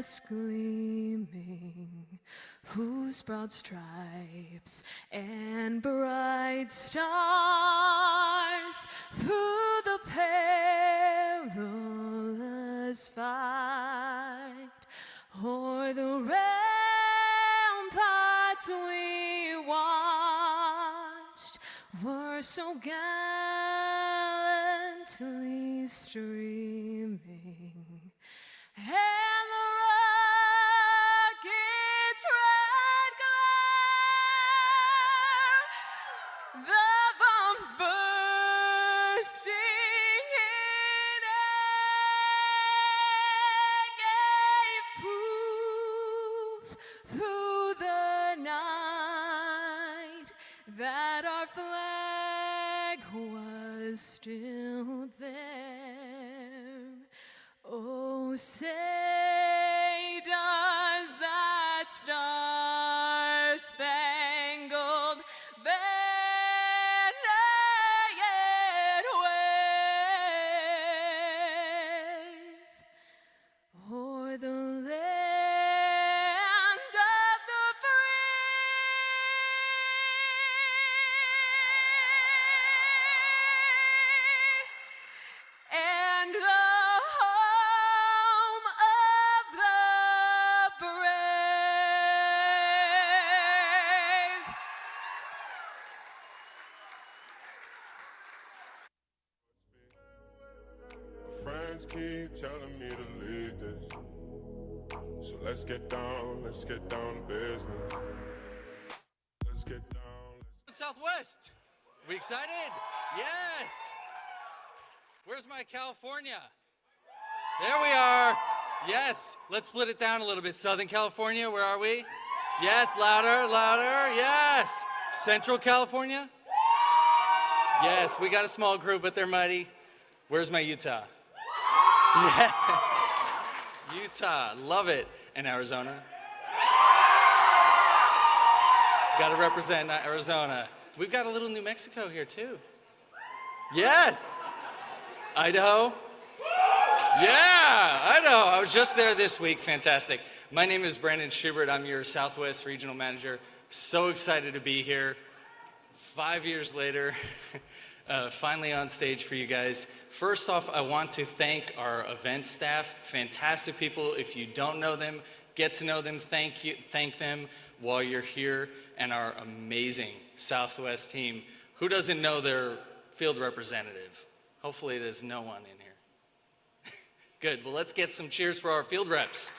chest gleaming, whose broad stripes and bright stars through the perilous fight o'er the ramparts we watched were so gallantly streaming, and the rocket's red glare, the bombs bursting in air gave proof through the night that our flag was still there. Oh, say does that star-spangled banner yet wave o'er the land of the free and the home of the brave. My friends keep telling me to leave this, so let's get down to business. Let's get down. Southwest. We excited? Yes. Where's my California? There we are. Yes. Let's split it down a little bit. Southern California, where are we? Yes, louder, louder. Yes. Central California? Yes, we got a small group, but they're mighty. Where's my Utah? Yes. Utah, love it. And Arizona? Got to represent Arizona. We've got a little New Mexico here too. Yes. Idaho? Yeah, Idaho. I was just there this week. Fantastic. My name is Brandon Schubert. I'm your Southwest Regional Manager. So excited to be here. 5 years later, finally on stage for you guys. First off, I want to thank our event staff. Fantastic people. If you don't know them, get to know them. Thank them while you're here. And our amazing Southwest team. Who doesn't know their field representative? Hopefully there's no one in here. Good, well let's get some cheers for our field reps.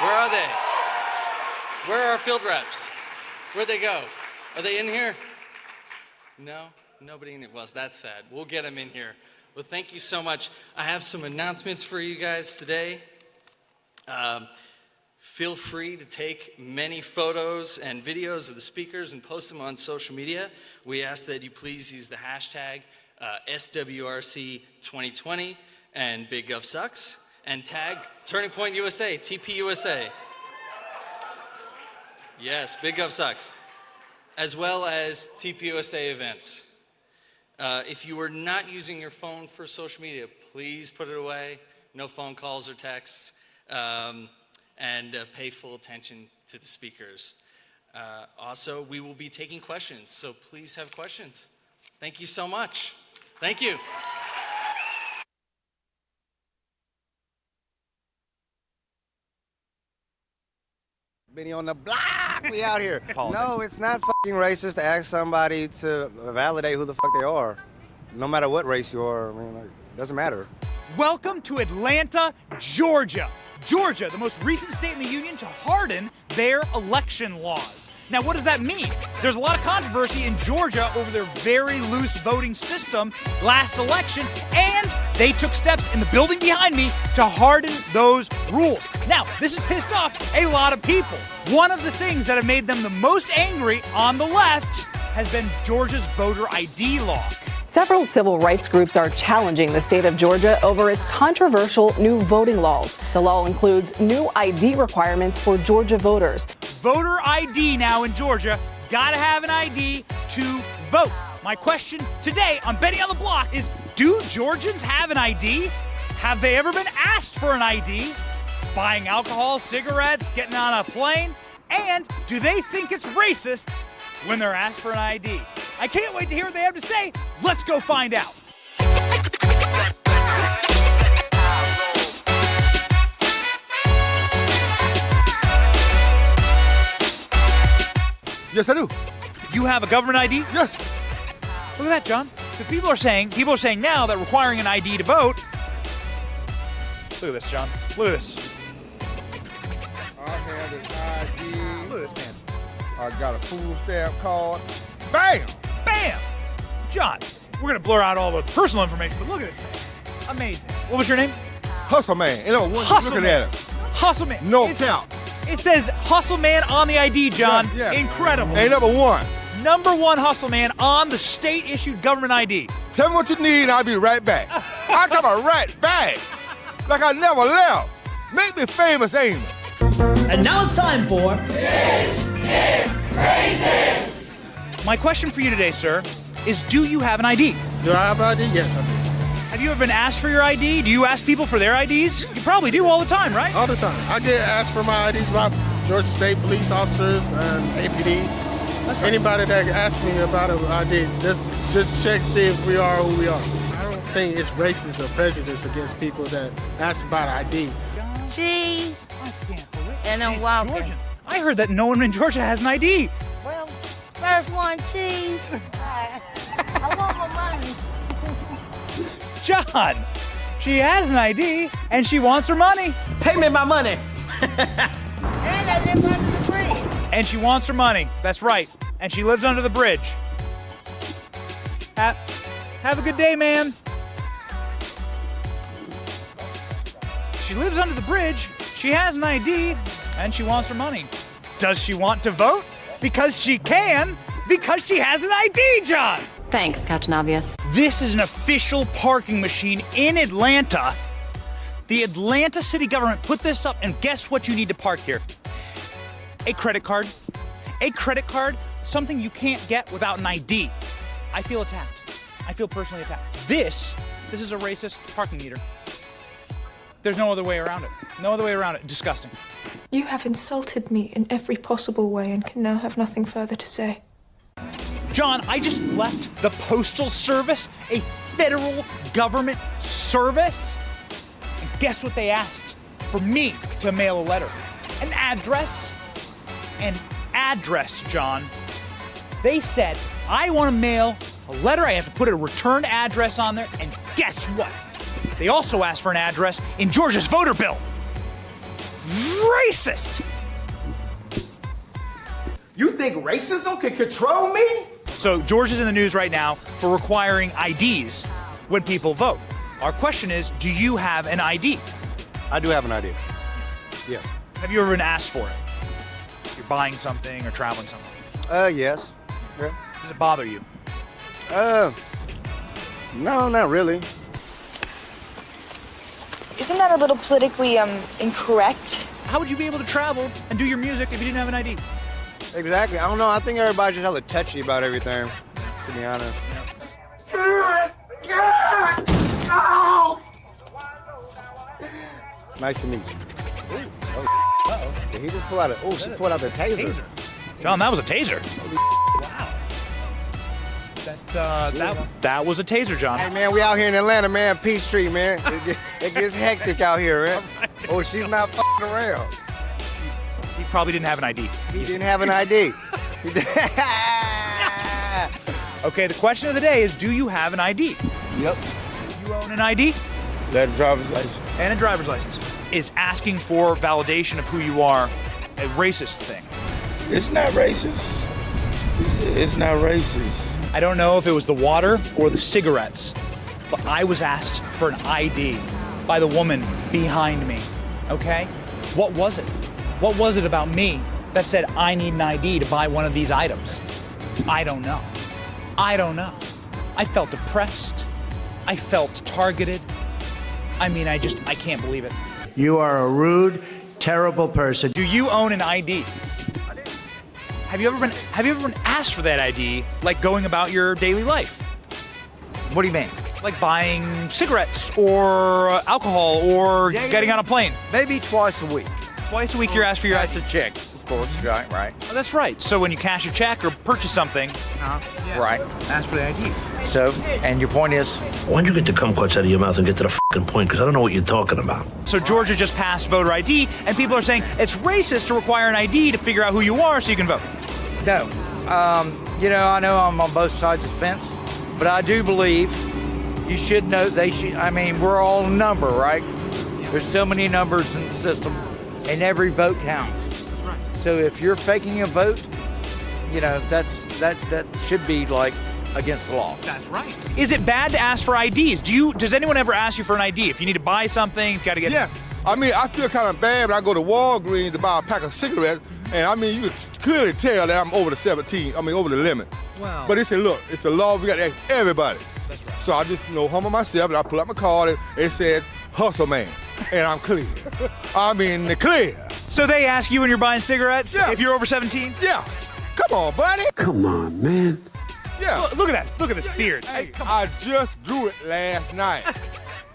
Where are they? Where are our field reps? Where'd they go? Are they in here? No? Nobody in here? Well, that's sad. We'll get them in here. Well, thank you so much. I have some announcements for you guys today. Feel free to take many photos and videos of the speakers and post them on social media. We ask that you please use the hashtag SWRC 2020 and Big Gov Sucks and tag Turning Point USA, TPUSA. Yes, Big Gov Sucks, as well as TPUSA events. If you are not using your phone for social media, please put it away. No phone calls or texts. And pay full attention to the speakers. Also, we will be taking questions, so please have questions. Thank you so much. Thank you. Benny on the block, we out here. No, it's not fucking racist to ask somebody to validate who the fuck they are. No matter what race you are, I mean, like, it doesn't matter. Welcome to Atlanta, Georgia. Georgia, the most recent state in the union to harden their election laws. Now, what does that mean? There's a lot of controversy in Georgia over their very loose voting system last election, and they took steps in the building behind me to harden those rules. Now, this has pissed off a lot of people. One of the things that have made them the most angry on the left has been Georgia's voter ID law. Several civil rights groups are challenging the state of Georgia over its controversial new voting laws. The law includes new ID requirements for Georgia voters. Voter ID now in Georgia. Gotta have an ID to vote. My question today on Benny on the Block is, do Georgians have an ID? Have they ever been asked for an ID? buying alcohol, cigarettes, getting on a plane? And do they think it's racist when they're asked for an ID? I can't wait to hear what they have to say. Let's go find out. Yes, I do. You have a government ID? Yes. Look at that, John. Because people are saying now that requiring an ID to vote. Look at this, John. Look at this. I have an ID. Look at this, man. I got a food stamp card. Bam! Bam! John, we're gonna blur out all the personal information, but look at this. Amazing. What was your name? Hustle man. You know, one Hustle looking Man. at it. Hustle Man. No count. It says Hustle Man on the ID, John. Yeah. Incredible. Hey, number one. Number one Hustle Man on the state-issued government ID. Tell me what you need and I'll be right back. I come right back. Like I never left. Make me famous, Amos. And now it's time for My question for you today, sir, is do you have an ID? Do I have an ID? Yes, I do. Have you ever been asked for your ID? Do you ask people for their IDs? You probably do all the time, right? All the time. I get asked for my IDs by Georgia State police officers and APD. Anybody that asks me about an ID, just check to see if we are who we are. I don't think it's racist or prejudice against people that ask about ID. Cheese I can't believe and I'm walking. Georgia. I heard that no one in Georgia has an ID. Well, first one, cheese. I want my money. John, she has an ID and she wants her money. Pay Me My Money. And I live under the bridge. And she wants her money. That's right. And she lives under the bridge. Have a good day, man. She lives under the bridge. She has an ID and she wants her money. Does she want to vote? Because she can. Because she has an ID, John. Thanks, Captain Obvious. This is an official parking machine in Atlanta. The Atlanta city government put this up, and guess what you need to park here? A credit card. A credit card, something you can't get without an ID. I feel attacked. I feel personally attacked. This is a racist parking meter. There's no other way around it. No other way around it. Disgusting. You have insulted me in every possible way and can now have nothing further to say. John, I just left the Postal Service, a federal government service. And guess what they asked? For me to mail a letter. An address. An address, John. They said, I want to mail a letter. I have to put a return address on there. And guess what? They also asked for an address in Georgia's voter bill. Racist! You think racism can control me? So Georgia's in the news right now for requiring IDs when people vote. Our question is, do you have an ID? I do have an ID. Yes. Have you ever been asked for it? If you're buying something or traveling somewhere. Yes. Yeah. Does it bother you? No, not really. Isn't that a little politically incorrect? How would you be able to travel and do your music if you didn't have an ID? Exactly. I don't know. I think everybody's just hella touchy about everything, to be honest. Nice to meet you. Uh-oh. Did he just pull out she pulled out the taser. John, that was a taser. Wow. That was a taser, John. Hey, man, we out here in Atlanta, man. Peachtree, man. It gets hectic out here, man. Oh, she's not f***ing around. He probably didn't have an ID. He didn't have an ID. Okay, the question of the day is, do you have an ID? Yep. You own an ID? That driver's license. And a driver's license. Is asking for validation of who you are a racist thing? It's not racist. It's not racist. I don't know if it was the water or the cigarettes, but I was asked for an ID by the woman behind me, okay? What was it? What was it about me that said I need an ID to buy one of these items? I don't know. I don't know. I felt depressed. I felt targeted. I mean, I can't believe it. You are a rude, terrible person. Do you own an ID? Have you ever been asked for that ID, like going about your daily life? What do you mean? Like buying cigarettes or alcohol or getting on a plane? Maybe twice a week. Twice a week you're asked for your Cash ID. a check, of course, right. Oh, that's right. So when you cash a check or purchase something, Right. ask for the ID. So, and your point is? Why don't you get the kumquats out of your mouth and get to the fucking point? Because I don't know what you're talking about. So Georgia just passed voter ID, and people are saying it's racist to require an ID to figure out who you are so you can vote. No. I know I'm on both sides of the fence, but I do believe you should know we're all a number, right? There's so many numbers in the system, and every vote counts. Right. So if you're faking a vote, that should be like against the law. That's right. Is it bad to ask for IDs? Does anyone ever ask you for an ID? If you need to buy something, you've got to get... Yeah. I mean, I feel kind of bad when I go to Walgreens to buy a pack of cigarettes, and I mean, you can clearly tell that I'm over the limit. Wow. But they say, look, it's a law, we got to ask everybody. That's right. So I just, humble myself, and I pull out my card, and it says, hustle man, and I'm clear. Clear. So they ask you when you're buying cigarettes if you're over 17? Yeah. Come on, buddy. Come on, man. Yeah. Look at that. Look at this beard. Hey, I just drew it last night.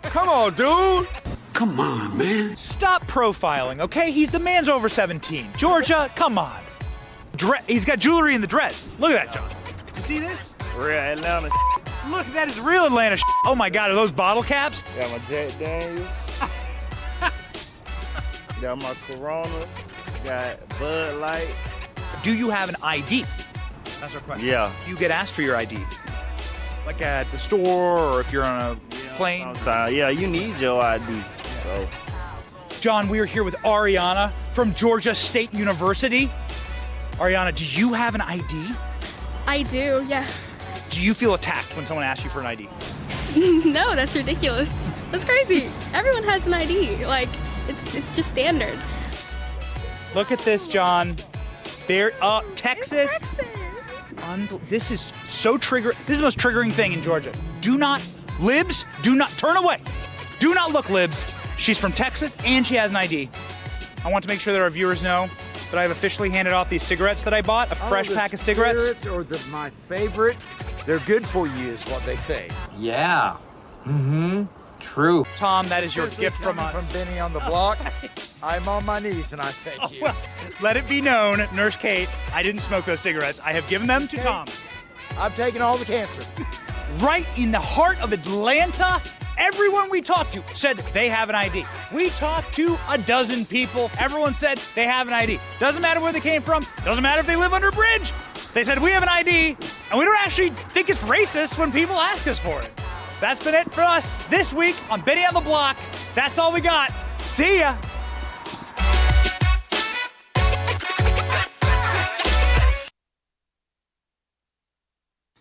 Come on, dude. Come on, man. Stop profiling, okay? The man's over 17. Georgia, come on. He's got jewelry in the dreads. Look at that, John. You see this? Real Atlanta. Look, that is real Atlanta. Oh my God, are those bottle caps? Got my Jack Daniels. Got my Corona. Got Bud Light. Do you have an ID? That's our question. Yeah. Do you get asked for your ID? Like at the store or if you're on a plane? Sometimes, yeah, you need your ID. So. John, we are here with Ariana from Georgia State University. Ariana, do you have an ID? I do, yeah. Do you feel attacked when someone asks you for an ID? No, that's ridiculous. That's crazy. Everyone has an ID. Like, it's just standard. Look at this, John. Texas. This is so triggering. This is the most triggering thing in Georgia. Libs, do not turn away. Do not look, Libs. She's from Texas and she has an ID. I want to make sure that our viewers know that I've officially handed off these cigarettes that I bought, a fresh pack of cigarettes. My favorite, they're good for you is what they say. Yeah. True. Tom, that is your gift from us. From Benny on the block. I'm on my knees and I thank you. Well, let it be known, Nurse Kate, I didn't smoke those cigarettes. I have given them to Tom. I've taken all the cancer. Right in the heart of Atlanta, everyone we talked to said they have an ID. We talked to a dozen people. Everyone said they have an ID. Doesn't matter where they came from. Doesn't matter if they live under a bridge. They said we have an ID, and we don't actually think it's racist when people ask us for it. That's been it for us this week on Benny on the Block. That's all we got. See ya.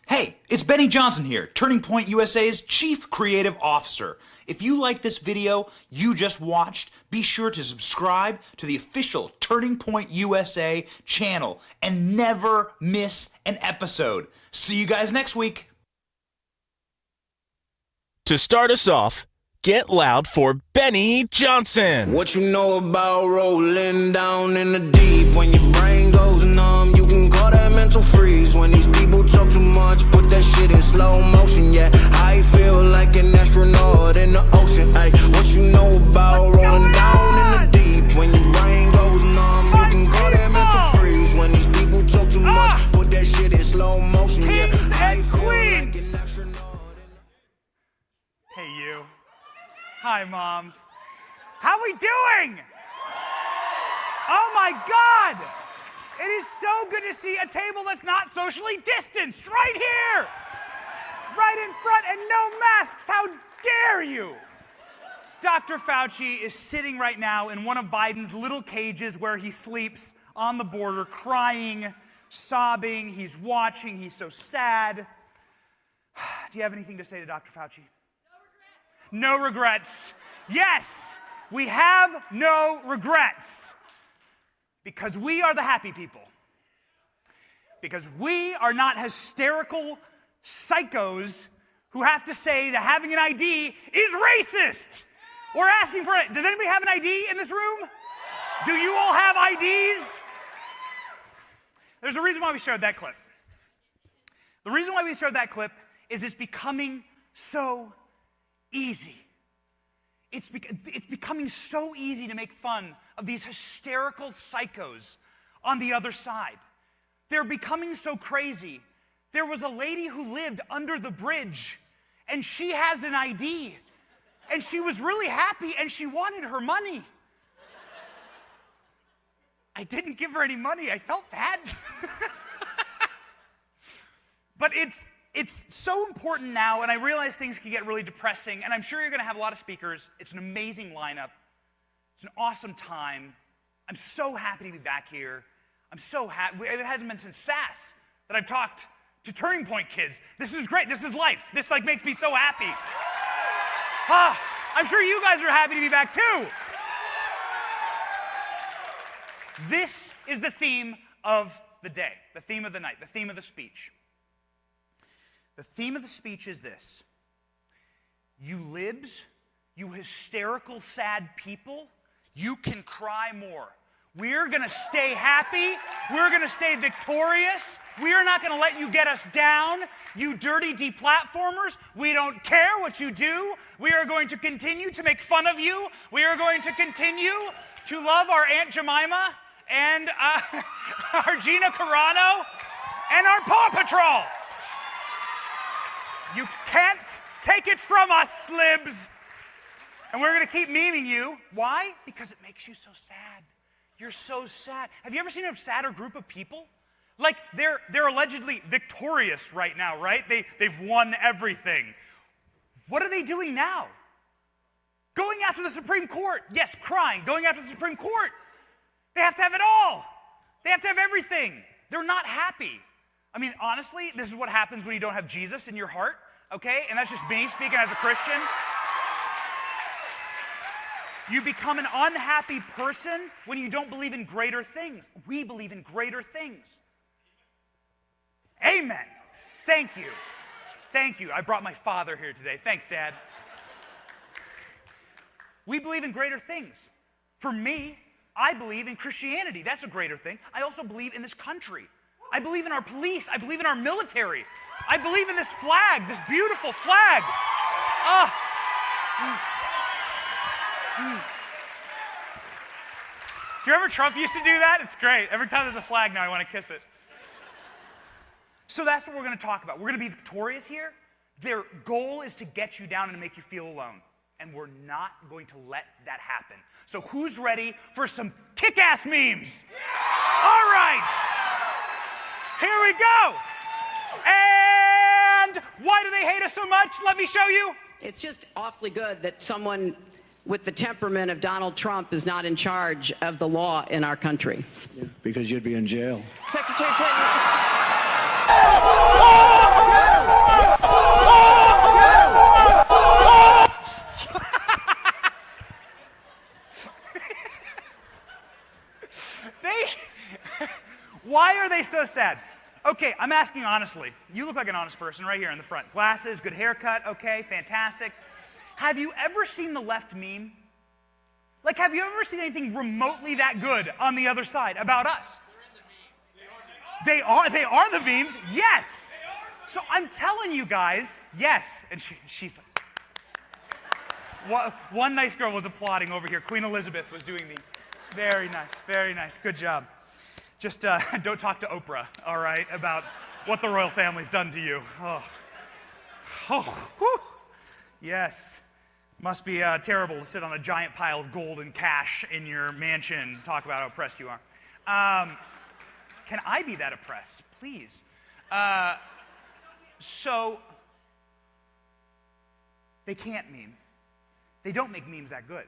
Hey, it's Benny Johnson here, Turning Point USA's Chief Creative Officer. If you like this video you just watched, be sure to subscribe to the official Turning Point USA channel and never miss an episode. See you guys next week. To start us off, get loud for Benny Johnson. What you know about rolling down in the deep? When your brain goes numb, you can call that mental freeze. When these people talk too much, put that shit in slow motion. Yeah, I feel like an astronaut in the ocean. Ay, what you know about rolling down in the deep? When your brain goes numb, you can call that mental freeze. When these people talk too much, put that shit in slow motion. Yeah, I feel like an astronaut. Hey, you. Hi, Mom. How we doing? Oh, my God. It is so good to see a table that's not socially distanced right here. Right in front and no masks. How dare you? Dr. Fauci is sitting right now in one of Biden's little cages where he sleeps on the border, crying, sobbing. He's watching. He's so sad. Do you have anything to say to Dr. Fauci? No regrets. Yes, we have no regrets. Because we are the happy people. Because we are not hysterical psychos who have to say that having an ID is racist. We're asking for it. Does anybody have an ID in this room? Do you all have IDs? There's a reason why we showed that clip. The reason why we showed that clip is it's becoming so easy. It's becoming so easy to make fun of these hysterical psychos on the other side. They're becoming so crazy. There was a lady who lived under the bridge, and she has an ID, and she was really happy, and she wanted her money. I didn't give her any money. I felt bad. But it's so important now, and I realize things can get really depressing, and I'm sure you're going to have a lot of speakers. It's an amazing lineup. It's an awesome time. I'm so happy to be back here. I'm so happy. It hasn't been since SAS that I've talked to Turning Point kids. This is great. This is life. This makes me so happy. I'm sure you guys are happy to be back too. This is the theme of the day, the theme of the night, the theme of the speech. The theme of the speech is this: you libs, you hysterical, sad people, you can cry more. We're gonna stay happy. We're gonna stay victorious. We are not gonna let you get us down, you dirty deplatformers. We don't care what you do. We are going to continue to make fun of you. We are going to continue to love our Aunt Jemima and our Gina Carano and our Paw Patrol. You can't take it from us, slibs. And we're going to keep memeing you. Why? Because it makes you so sad. You're so sad. Have you ever seen a sadder group of people? Like, they're allegedly victorious right now, right? They've won everything. What are they doing now? Going after the Supreme Court. Yes, crying. Going after the Supreme Court. They have to have it all. They have to have everything. They're not happy. I mean, honestly, this is what happens when you don't have Jesus in your heart, okay? And that's just me speaking as a Christian. You become an unhappy person when you don't believe in greater things. We believe in greater things. Amen. Thank you. Thank you. I brought my father here today. Thanks, Dad. We believe in greater things. For me, I believe in Christianity. That's a greater thing. I also believe in this country. I believe in our police. I believe in our military. I believe in this flag, this beautiful flag. Do you remember Trump used to do that? It's great. Every time there's a flag now, I want to kiss it. So that's what we're going to talk about. We're going to be victorious here. Their goal is to get you down and make you feel alone. And we're not going to let that happen. So who's ready for some kick-ass memes? Yeah! All right. Here we go. And why do they hate us so much? Let me show you. It's just awfully good that someone with the temperament of Donald Trump is not in charge of the law in our country. Yeah, because you'd be in jail. Secretary Clinton. Why are they so sad? Okay, I'm asking honestly. You look like an honest person right here in the front. Glasses, good haircut, okay, fantastic. Have you ever seen the left meme? Like, have you ever seen anything remotely that good on the other side about us? They are the memes, yes. So I'm telling you guys, yes. And she's like, one nice girl was applauding over here. Queen Elizabeth was doing the, very nice, good job. Just don't talk to Oprah, all right, about what the royal family's done to you. Whew. Yes. Must be terrible to sit on a giant pile of gold and cash in your mansion and talk about how oppressed you are. Can I be that oppressed? Please. So, they can't meme. They don't make memes that good.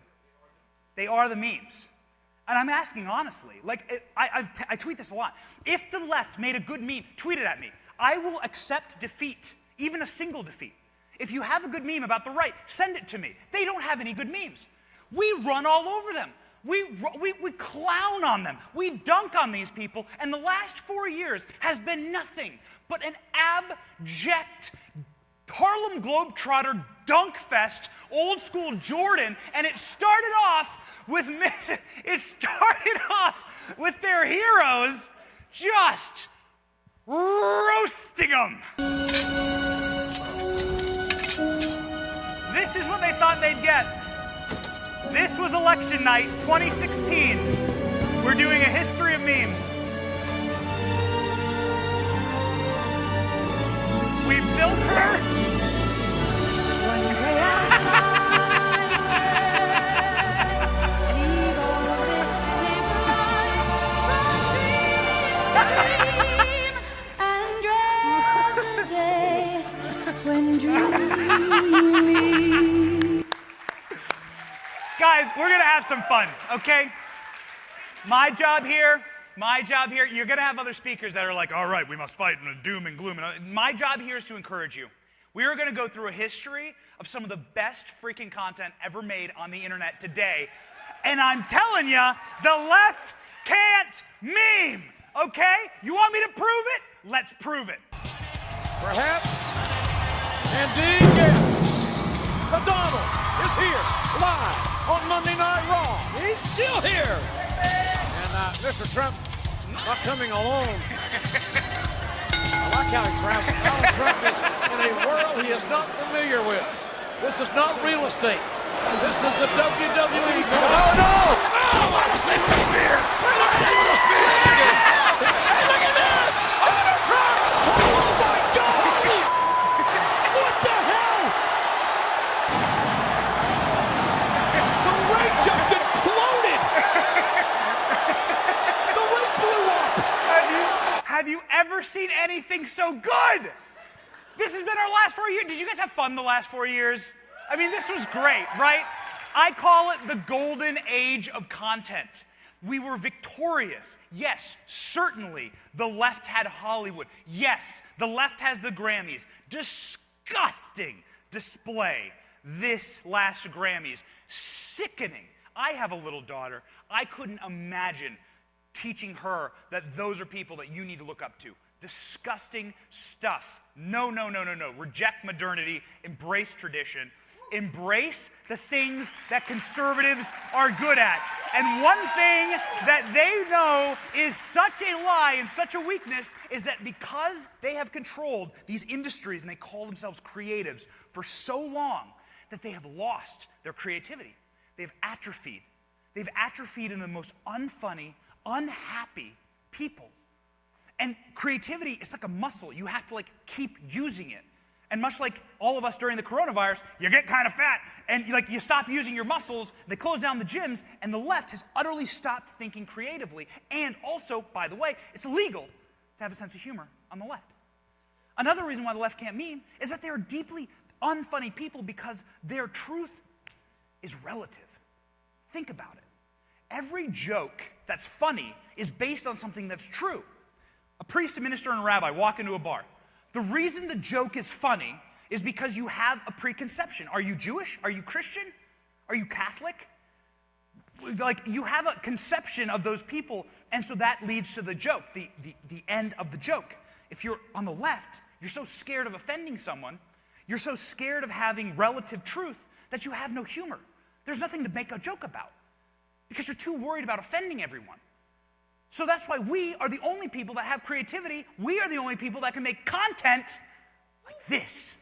They are the memes. And I'm asking honestly, like, I tweet this a lot. If the left made a good meme, tweet it at me. I will accept defeat, even a single defeat. If you have a good meme about the right, send it to me. They don't have any good memes. We run all over them. We clown on them. We dunk on these people. And the last 4 years has been nothing but an abject Harlem Globetrotter dunk fest, old school Jordan. And it started off with their heroes just roasting them. This is what they thought they'd get. This was election night 2016. We're doing a history of memes. We built her. Guys, we're gonna have some fun, okay? My job here, you're gonna have other speakers that are like, all right, we must fight in doom and gloom. My job here is to encourage you. We are gonna go through a history of some of the best freaking content ever made on the internet today. And I'm telling you, the left can't meme, okay? You want me to prove it? Let's prove it. Perhaps, indeed, yes. McDonald is here, live on Monday Night Raw. He's still here. And Mr. Trump not coming alone. I like how he travels. Donald Trump is in a world he is not familiar with. This is not real estate. This is the WWE. Oh, no! Oh, Mark's name with a spear! Mark's name with a spear! Hey, look at this! Donald Trump! Oh, my God! What the hell? The ring just imploded! The ring blew up! Have you ever seen anything so good? This has been our last 4 years. Did you guys have fun the last 4 years? I mean, this was great, right? I call it the golden age of content. We were victorious. Yes, certainly, the left had Hollywood. Yes, the left has the Grammys. Disgusting display this last Grammys. Sickening. I have a little daughter. I couldn't imagine teaching her that those are people that you need to look up to. Disgusting stuff. No, no, no, no, no. Reject modernity. Embrace tradition. Embrace the things that conservatives are good at. And one thing that they know is such a lie and such a weakness is that because they have controlled these industries and they call themselves creatives for so long that they have lost their creativity. They've atrophied. They've atrophied in the most unfunny, unhappy people. And creativity is like a muscle. You have to keep using it. And much like all of us during the coronavirus, you get kind of fat and you stop using your muscles, they close down the gyms, and the left has utterly stopped thinking creatively. And also, by the way, it's illegal to have a sense of humor on the left. Another reason why the left can't meme is that they are deeply unfunny people because their truth is relative. Think about it. Every joke that's funny is based on something that's true. A priest, a minister, and a rabbi walk into a bar. The reason the joke is funny is because you have a preconception. Are you Jewish? Are you Christian? Are you Catholic? You have a conception of those people, and so that leads to the joke, the end of the joke. If you're on the left, you're so scared of offending someone, you're so scared of having relative truth that you have no humor. There's nothing to make a joke about because you're too worried about offending everyone. So that's why we are the only people that have creativity. We are the only people that can make content like this.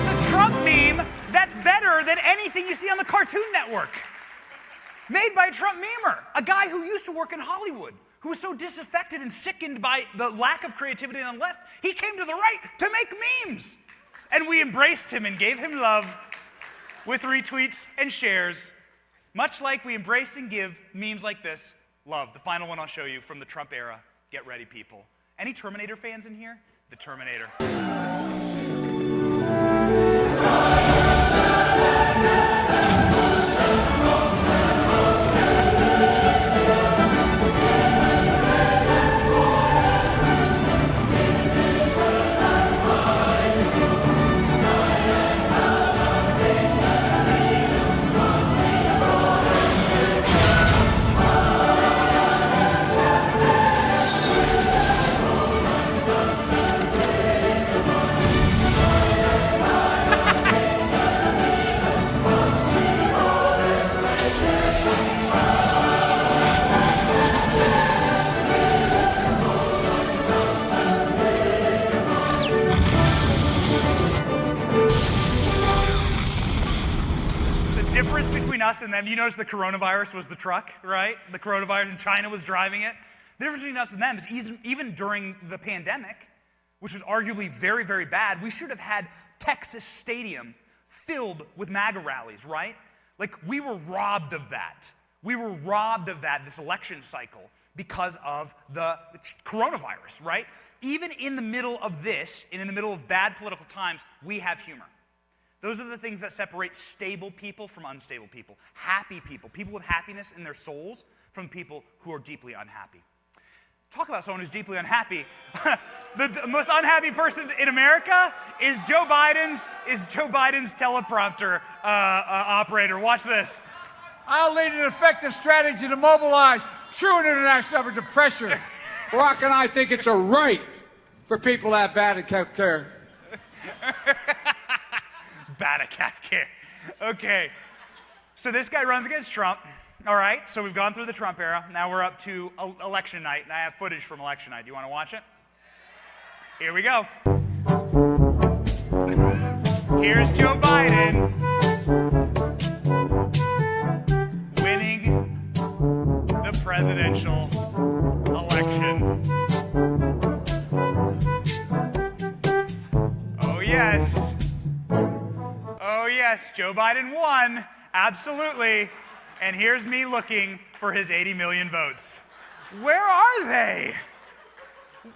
It's a Trump meme that's better than anything you see on the Cartoon Network. Made by a Trump memer, a guy who used to work in Hollywood, who was so disaffected and sickened by the lack of creativity on the left, he came to the right to make memes. And we embraced him and gave him love with retweets and shares, much like we embrace and give memes like this love. The final one I'll show you from the Trump era. Get ready, people. Any Terminator fans in here? The Terminator. Difference between us and them, you notice the coronavirus was the truck, right? The coronavirus in China was driving it. The difference between us and them is even during the pandemic, which was arguably very, very bad, we should have had Texas Stadium filled with MAGA rallies, right? Like, we were robbed of that. We were robbed of that this election cycle because of the coronavirus, right? Even in the middle of this, and in the middle of bad political times, we have humor. Those are the things that separate stable people from unstable people. Happy people with happiness in their souls from people who are deeply unhappy. Talk about someone who's deeply unhappy. The most unhappy person in America is Joe Biden's teleprompter operator. Watch this. I'll lead an effective strategy to mobilize true international effort to pressure. Barack and I think it's a right for people to have bad health care. Bad cat care. Okay. So this guy runs against Trump. All right. So we've gone through the Trump era. Now we're up to election night, and I have footage from election night. Do you want to watch it? Here we go. Here's Joe Biden winning the presidential election. Oh, yes. Oh, yes, Joe Biden won, absolutely. And here's me looking for his 80 million votes. Where are they?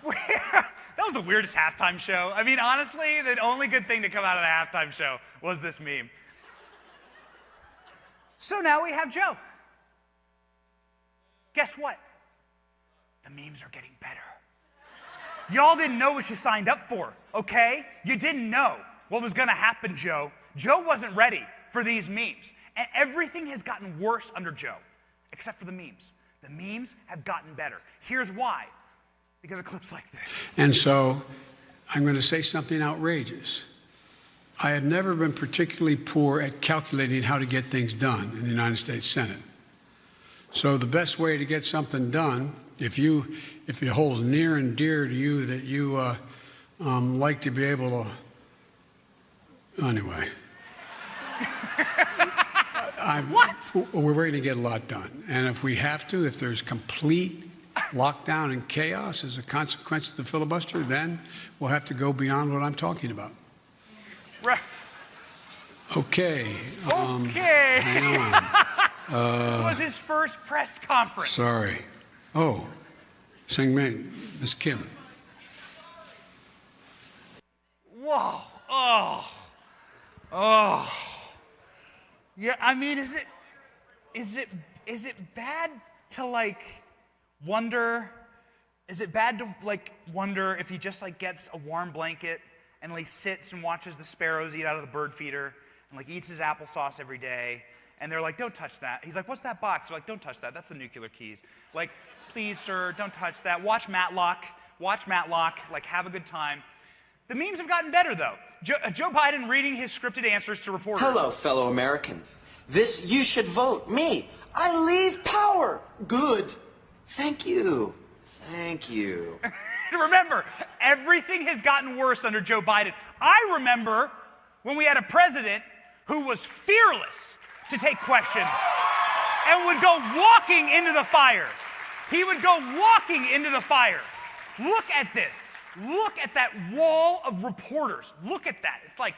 That was the weirdest halftime show. I mean, honestly, the only good thing to come out of the halftime show was this meme. So now we have Joe. Guess what? The memes are getting better. Y'all didn't know what you signed up for, okay? You didn't know what was gonna happen, Joe. Joe wasn't ready for these memes. And everything has gotten worse under Joe, except for the memes. The memes have gotten better. Here's why. Because of clips like this. And so I'm going to say something outrageous. I have never been particularly poor at calculating how to get things done in the United States Senate. So the best way to get something done, if it holds near and dear to you that you like to be able to, anyway. We're going to get a lot done. And if we have to, if there's complete lockdown and chaos as a consequence of the filibuster, then we'll have to go beyond what I'm talking about. Right. Okay. Okay. Hang on. This was his first press conference. Sorry. Oh, Singman, Ms. Kim. Whoa. Oh. Oh. Yeah, I mean, is it bad to like wonder? Is it bad to like wonder if he just like gets a warm blanket and like sits and watches the sparrows eat out of the bird feeder and like eats his applesauce every day? And they're like, don't touch that. He's like, what's that box? They're like, don't touch that. That's the nuclear keys. Like, please, sir, don't touch that. Watch Matlock. Watch Matlock. Like, have a good time. The memes have gotten better, though. Joe Biden reading his scripted answers to reporters. Hello, fellow American. You should vote. Me. I leave power. Good. Thank you. Thank you. Remember, everything has gotten worse under Joe Biden. I remember when we had a president who was fearless to take questions and would go walking into the fire. He would go walking into the fire. Look at this. Look at that wall of reporters. Look at that. It's like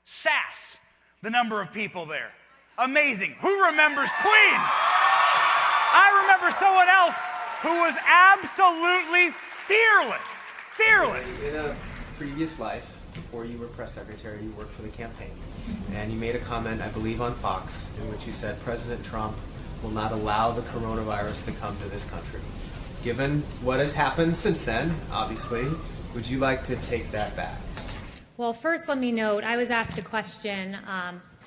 SAS, the number of people there. Amazing. Who remembers Queen? I remember someone else who was absolutely fearless. Fearless. In a previous life, before you were press secretary, you worked for the campaign. And you made a comment, I believe, on Fox, in which you said President Trump will not allow the coronavirus to come to this country. Given what has happened since then, obviously, would you like to take that back? Well, first, let me note, I was asked a question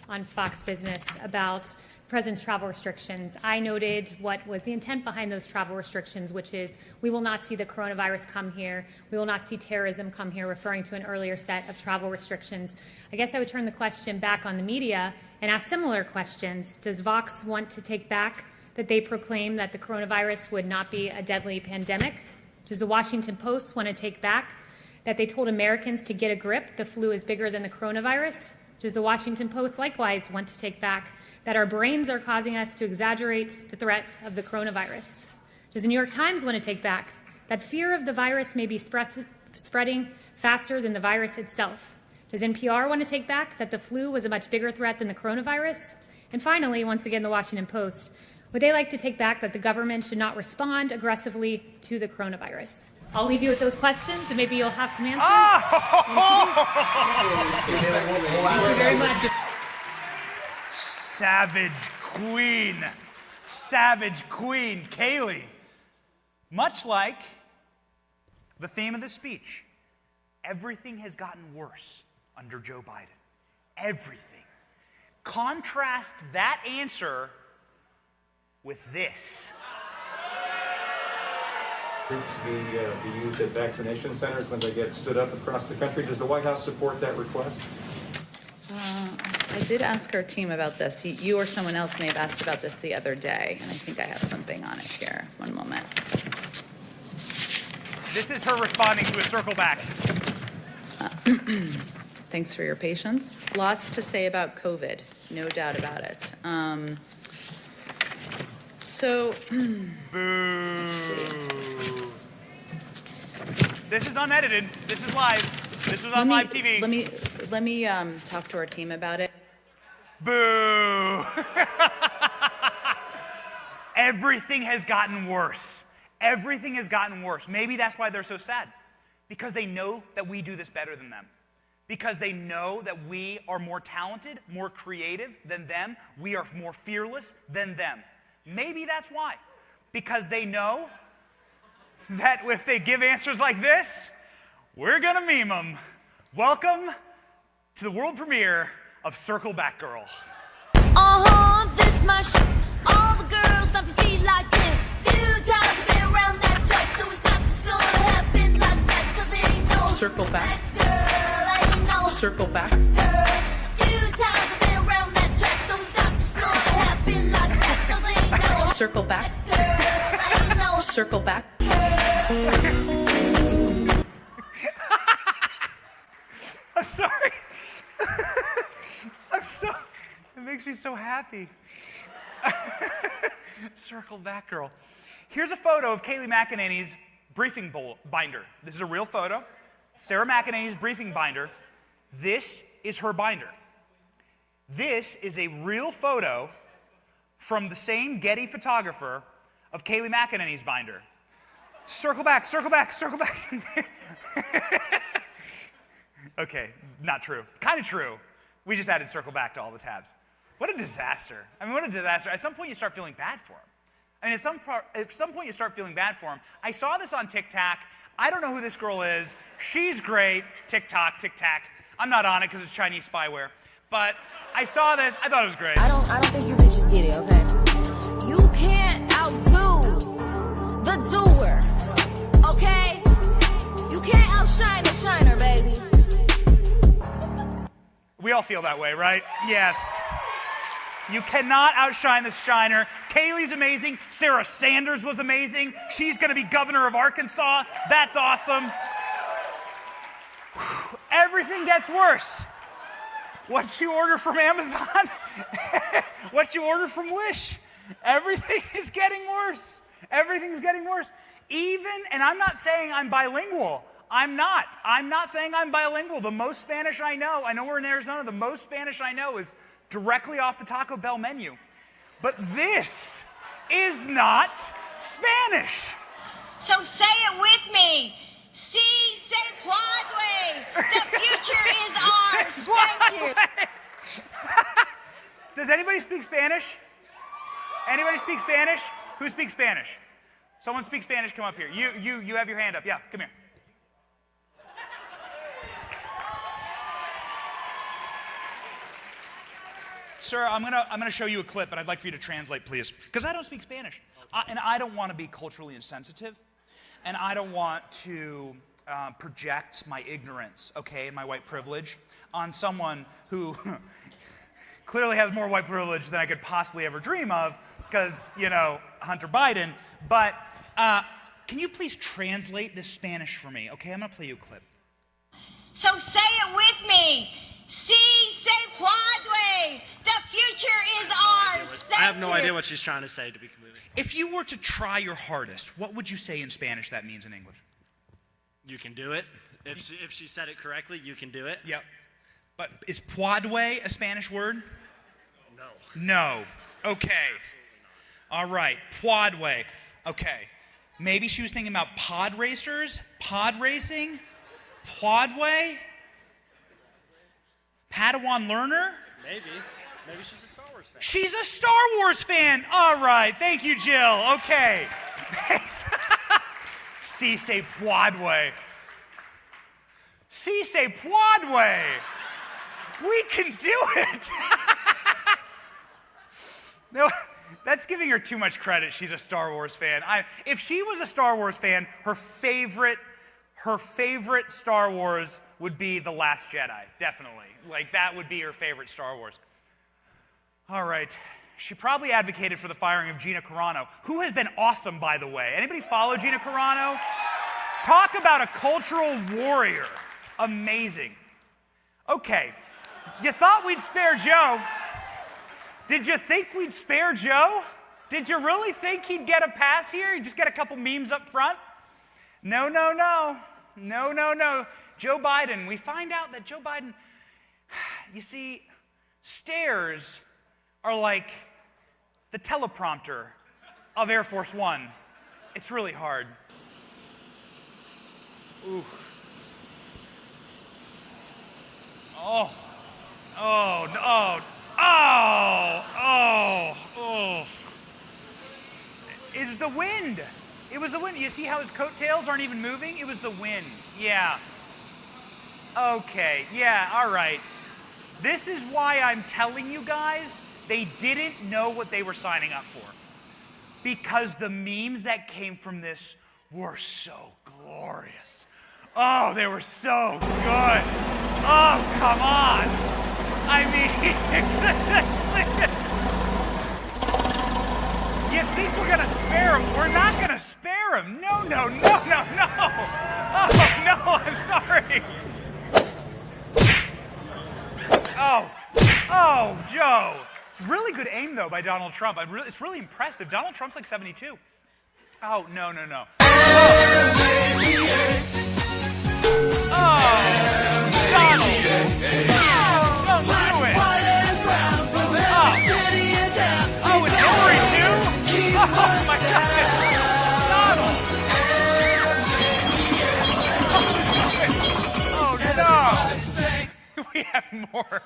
on Fox Business about the president's travel restrictions. I noted what was the intent behind those travel restrictions, which is we will not see the coronavirus come here. We will not see terrorism come here, referring to an earlier set of travel restrictions. I guess I would turn the question back on the media and ask similar questions. Does Vox want to take back that they proclaim that the coronavirus would not be a deadly pandemic? Does the Washington Post want to take back that they told Americans to get a grip, the flu is bigger than the coronavirus? Does the Washington Post likewise want to take back that our brains are causing us to exaggerate the threat of the coronavirus? Does the New York Times want to take back that fear of the virus may be spreading faster than the virus itself? Does NPR want to take back that the flu was a much bigger threat than the coronavirus? And finally, once again, the Washington Post, would they like to take back that the government should not respond aggressively to the coronavirus? I'll leave you with those questions, and maybe you'll have some answers. Thank you very much. Savage Queen. Savage Queen. Kaylee. Much like the theme of this speech, everything has gotten worse under Joe Biden. Everything. Contrast that answer with this. Groups be used at vaccination centers when they get stood up across the country. Does the White House support that request? I did ask our team about this. You or someone else may have asked about this the other day, and I think I have something on it here. One moment. This is her responding to a circle back. Thanks for your patience. Lots to say about COVID, no doubt about it. Boo. This is unedited. This is live. This was on live TV. Let me talk to our team about it. Boo. Everything has gotten worse. Everything has gotten worse. Maybe that's why they're so sad. Because they know that we do this better than them. Because they know that we are more talented, more creative than them. We are more fearless than them. Maybe that's why. Because they know that if they give answers like this, we're going to meme them. Welcome to the world premiere of Circle Back Girl. This my shit. All the girls stomp your feet like this. Few times you've been around that track, so it's not just gonna happen like that, 'cause it ain't no Circle back. Girl, ain't no Circle back. Girl. Few times you've been around that track, so it's not just gonna happen like that, 'cause it ain't no Circle back. Girl, ain't no Circle back. I'm sorry. It makes me so happy. Circle back, girl. Here's a photo of Kayleigh McEnany's briefing binder. This is a real photo. Sarah McEnany's briefing binder. This is her binder. This is a real photo from the same Getty photographer of Kayleigh McEnany's binder. Circle back, circle back, circle back. Okay, not true. Kind of true. We just added circle back to all the tabs. What a disaster. I mean, what a disaster. At some point, you start feeling bad for him. I mean, at some point, you start feeling bad for him. I saw this on TikTok. I don't know who this girl is. She's great. TikTok, TikTok. I'm not on it because it's Chinese spyware. But I saw this. I thought it was great. I don't think you bitches get it, okay? You can't outdo the doer, okay? You can't outshine the shiner, baby. We all feel that way, right? Yes. You cannot outshine the shiner. Kayleigh's amazing. Sarah Sanders was amazing. She's going to be governor of Arkansas. That's awesome. Everything gets worse. what you order from Amazon, what you order from Wish. Everything is getting worse. Everything's getting worse. And I'm not saying I'm bilingual. I'm not saying I'm bilingual. The most Spanish I know we're in Arizona, the most Spanish I know is directly off the Taco Bell menu. But this is not Spanish. So say it with me. Si se puede. The future is ours. Thank you. Does anybody speak Spanish? Anybody speak Spanish? Who speaks Spanish? Someone speaks Spanish, come up here. You have your hand up. Yeah, come here. Sir, I'm gonna show you a clip, but I'd like for you to translate, please, because I don't speak Spanish, and I don't want to be culturally insensitive, and I don't want to project my ignorance, okay, my white privilege, on someone who clearly has more white privilege than I could possibly ever dream of, because Hunter Biden. But can you please translate this Spanish for me? Okay, I'm gonna play you a clip. So say it with me. Si se puede. The future is ours. I have no idea what she's trying to say, to be completely. If you were to try your hardest, what would you say in Spanish that means in English? You can do it. If she said it correctly, you can do it. Yep. But is puede a Spanish word? No. No. Okay. All right. Puede. Okay. Maybe she was thinking about pod racers? Pod racing? Puede? Padawan learner? Maybe. Maybe she's a Star Wars fan. She's a Star Wars fan. All right. Thank you, Jill. Okay. Si se puede. Si se puede. We can do it. No, that's giving her too much credit. She's a Star Wars fan. If she was a Star Wars fan, her favorite Star Wars would be The Last Jedi, definitely. Like, that would be her favorite Star Wars. All right. She probably advocated for the firing of Gina Carano, who has been awesome, by the way. Anybody follow Gina Carano? Talk about a cultural warrior. Amazing. Okay. You thought we'd spare Joe. Did you think we'd spare Joe? Did you really think he'd get a pass here? He'd just get a couple memes up front? No, no, no. No, no, no. Joe Biden, we find out that Joe Biden, you see, stairs are like the teleprompter of Air Force One. It's really hard. Ooh. Oh. Oh, no. Oh. Oh. Oh. It's the wind. It was the wind. You see how his coattails aren't even moving? It was the wind. Yeah. Okay. Yeah, all right. This is why I'm telling you guys they didn't know what they were signing up for. Because the memes that came from this were so glorious. Oh, they were so good. Oh, come on. I mean, you think we're going to spare him? We're not going to spare him. No, no, no, no, no. Oh, no, I'm sorry. Oh, Joe. It's really good aim, though, by Donald Trump. It's really impressive. Donald Trump's like 72. Oh, no, no, no. Oh, Donald. Don't do it. Oh, and Hillary, too? Oh, my God. Donald. Oh, no. We have more.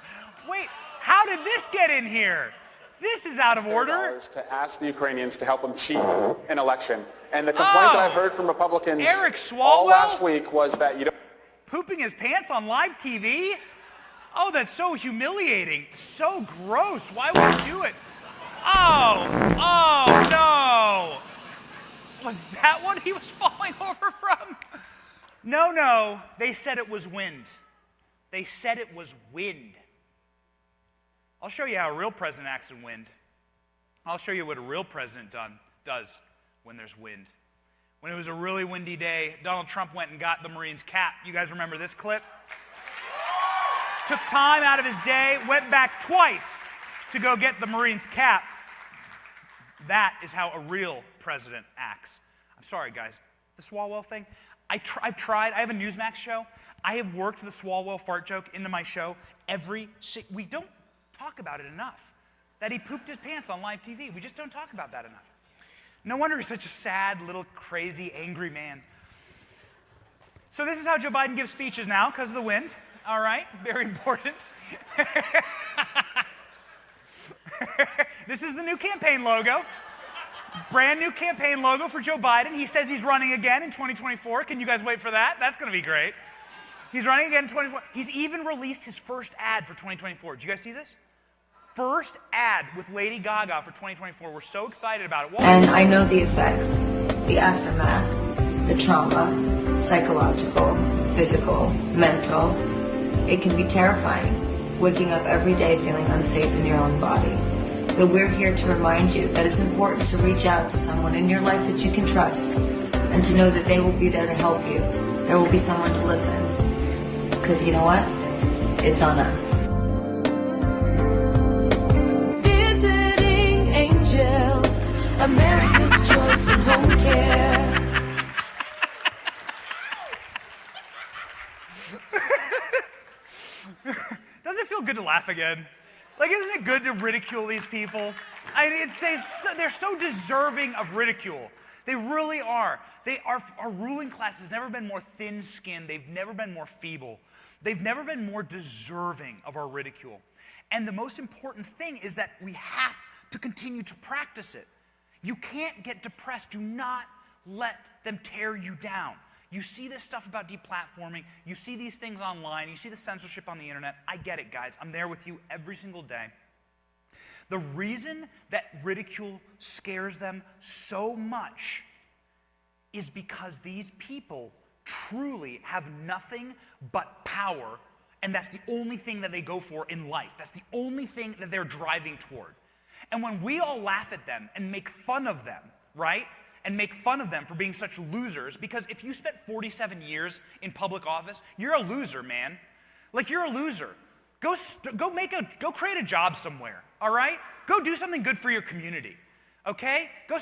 Wait, how did this get in here? This is out of order. To ask the Ukrainians to help them cheat an election. And the complaint that I've heard from Republicans Eric Swalwell? all last week was that you don't... Pooping his pants on live TV? Oh, that's so humiliating. So gross. Why would he do it? Oh, no. Was that what he was falling over from? No, no. They said it was wind. They said it was wind. I'll show you how a real president acts in wind. I'll show you what a real president does when there's wind. When it was a really windy day, Donald Trump went and got the Marine's cap. You guys remember this clip? took time out of his day, went back twice to go get the Marine's cap. That is how a real president acts. I'm sorry, guys. The Swalwell thing, I've tried. I have a Newsmax show. I have worked the Swalwell fart joke into my show we don't talk about it enough. That he pooped his pants on live TV. We just don't talk about that enough. No wonder he's such a sad, little, crazy, angry man. So this is how Joe Biden gives speeches now, because of the wind. All right, very important. This is the new campaign logo. Brand new campaign logo for Joe Biden. He says he's running again in 2024. Can you guys wait for that? That's going to be great. He's running again in 2024. He's even released his first ad for 2024. Did you guys see this? First ad with Lady Gaga for 2024. We're so excited about it. And I know the effects, the aftermath, the trauma, psychological, physical, mental. It can be terrifying, waking up every day feeling unsafe in your own body. But we're here to remind you that it's important to reach out to someone in your life that you can trust and to know that they will be there to help you. There will be someone to listen. Because you know what? It's on us. Visiting angels, America's choice in home care. Doesn't it feel good to laugh again? Like, isn't it good to ridicule these people? I mean, they're so deserving of ridicule. They really are. Our ruling class has never been more thin-skinned. They've never been more feeble. They've never been more deserving of our ridicule. And the most important thing is that we have to continue to practice it. You can't get depressed. Do not let them tear you down. You see this stuff about deplatforming. You see these things online. You see the censorship on the internet. I get it, guys. I'm there with you every single day. The reason that ridicule scares them so much is because these people truly have nothing but power, and that's the only thing that they go for in life. That's the only thing that they're driving toward. And when we all laugh at them and make fun of them, right? And make fun of them for being such losers, because if you spent 47 years in public office, you're a loser, man. Like, you're a loser. Go create a job somewhere, all right? Go do something good for your community, okay? Go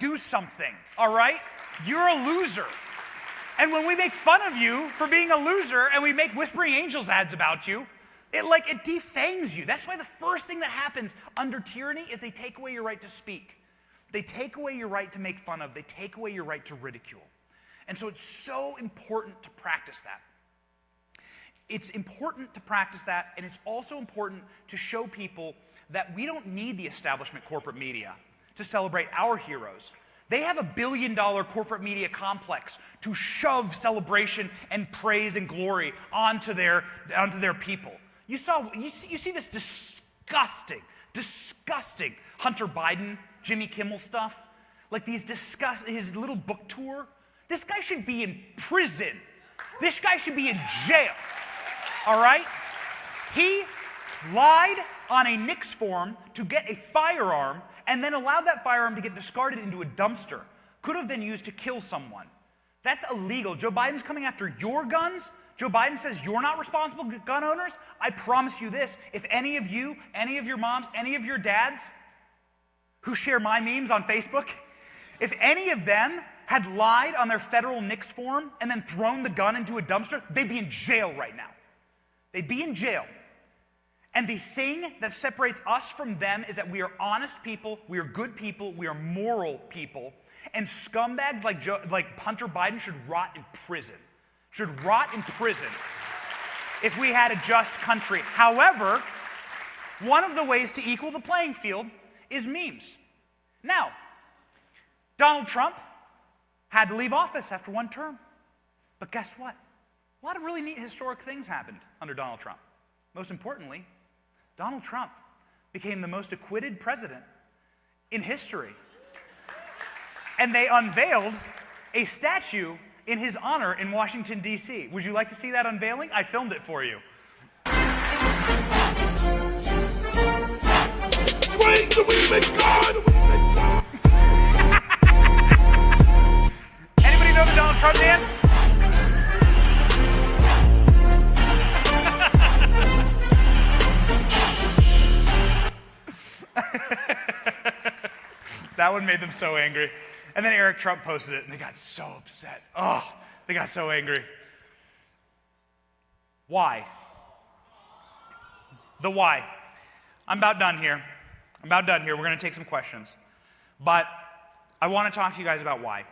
do something, all right? You're a loser. And when we make fun of you for being a loser and we make Whispering Angels ads about you, it defangs you. That's why the first thing that happens under tyranny is they take away your right to speak. They take away your right to make fun of. They take away your right to ridicule. And so it's so important to practice that. It's important to practice that, and it's also important to show people that we don't need the establishment corporate media to celebrate our heroes. They have $1 billion corporate media complex to shove celebration and praise and glory onto their people. You see this disgusting Hunter Biden, Jimmy Kimmel stuff, like his little book tour. This guy should be in prison. This guy should be in jail. All right? He lied on a NICS form to get a firearm and then allowed that firearm to get discarded into a dumpster. Could have been used to kill someone. That's illegal. Joe Biden's coming after your guns. Joe Biden says you're not responsible gun owners. I promise you this, if any of you, any of your moms, any of your dads who share my memes on Facebook, if any of them had lied on their federal NICS form and then thrown the gun into a dumpster, they'd be in jail right now. They'd be in jail. And the thing that separates us from them is that we are honest people, we are good people, we are moral people, and scumbags like Hunter Biden should rot in prison. Should rot in prison if we had a just country. However, one of the ways to equal the playing field is memes. Now, Donald Trump had to leave office after one term. But guess what? A lot of really neat historic things happened under Donald Trump. Most importantly, Donald Trump became the most acquitted president in history. And they unveiled a statue in his honor in Washington, D.C. Would you like to see that unveiling? I filmed it for you. Swing the weed, God! Anybody know the Donald Trump dance? That one made them so angry. And then Eric Trump posted it, and they got so upset. Oh, they got so angry. Why? The why. I'm about done here. We're going to take some questions. But I want to talk to you guys about why.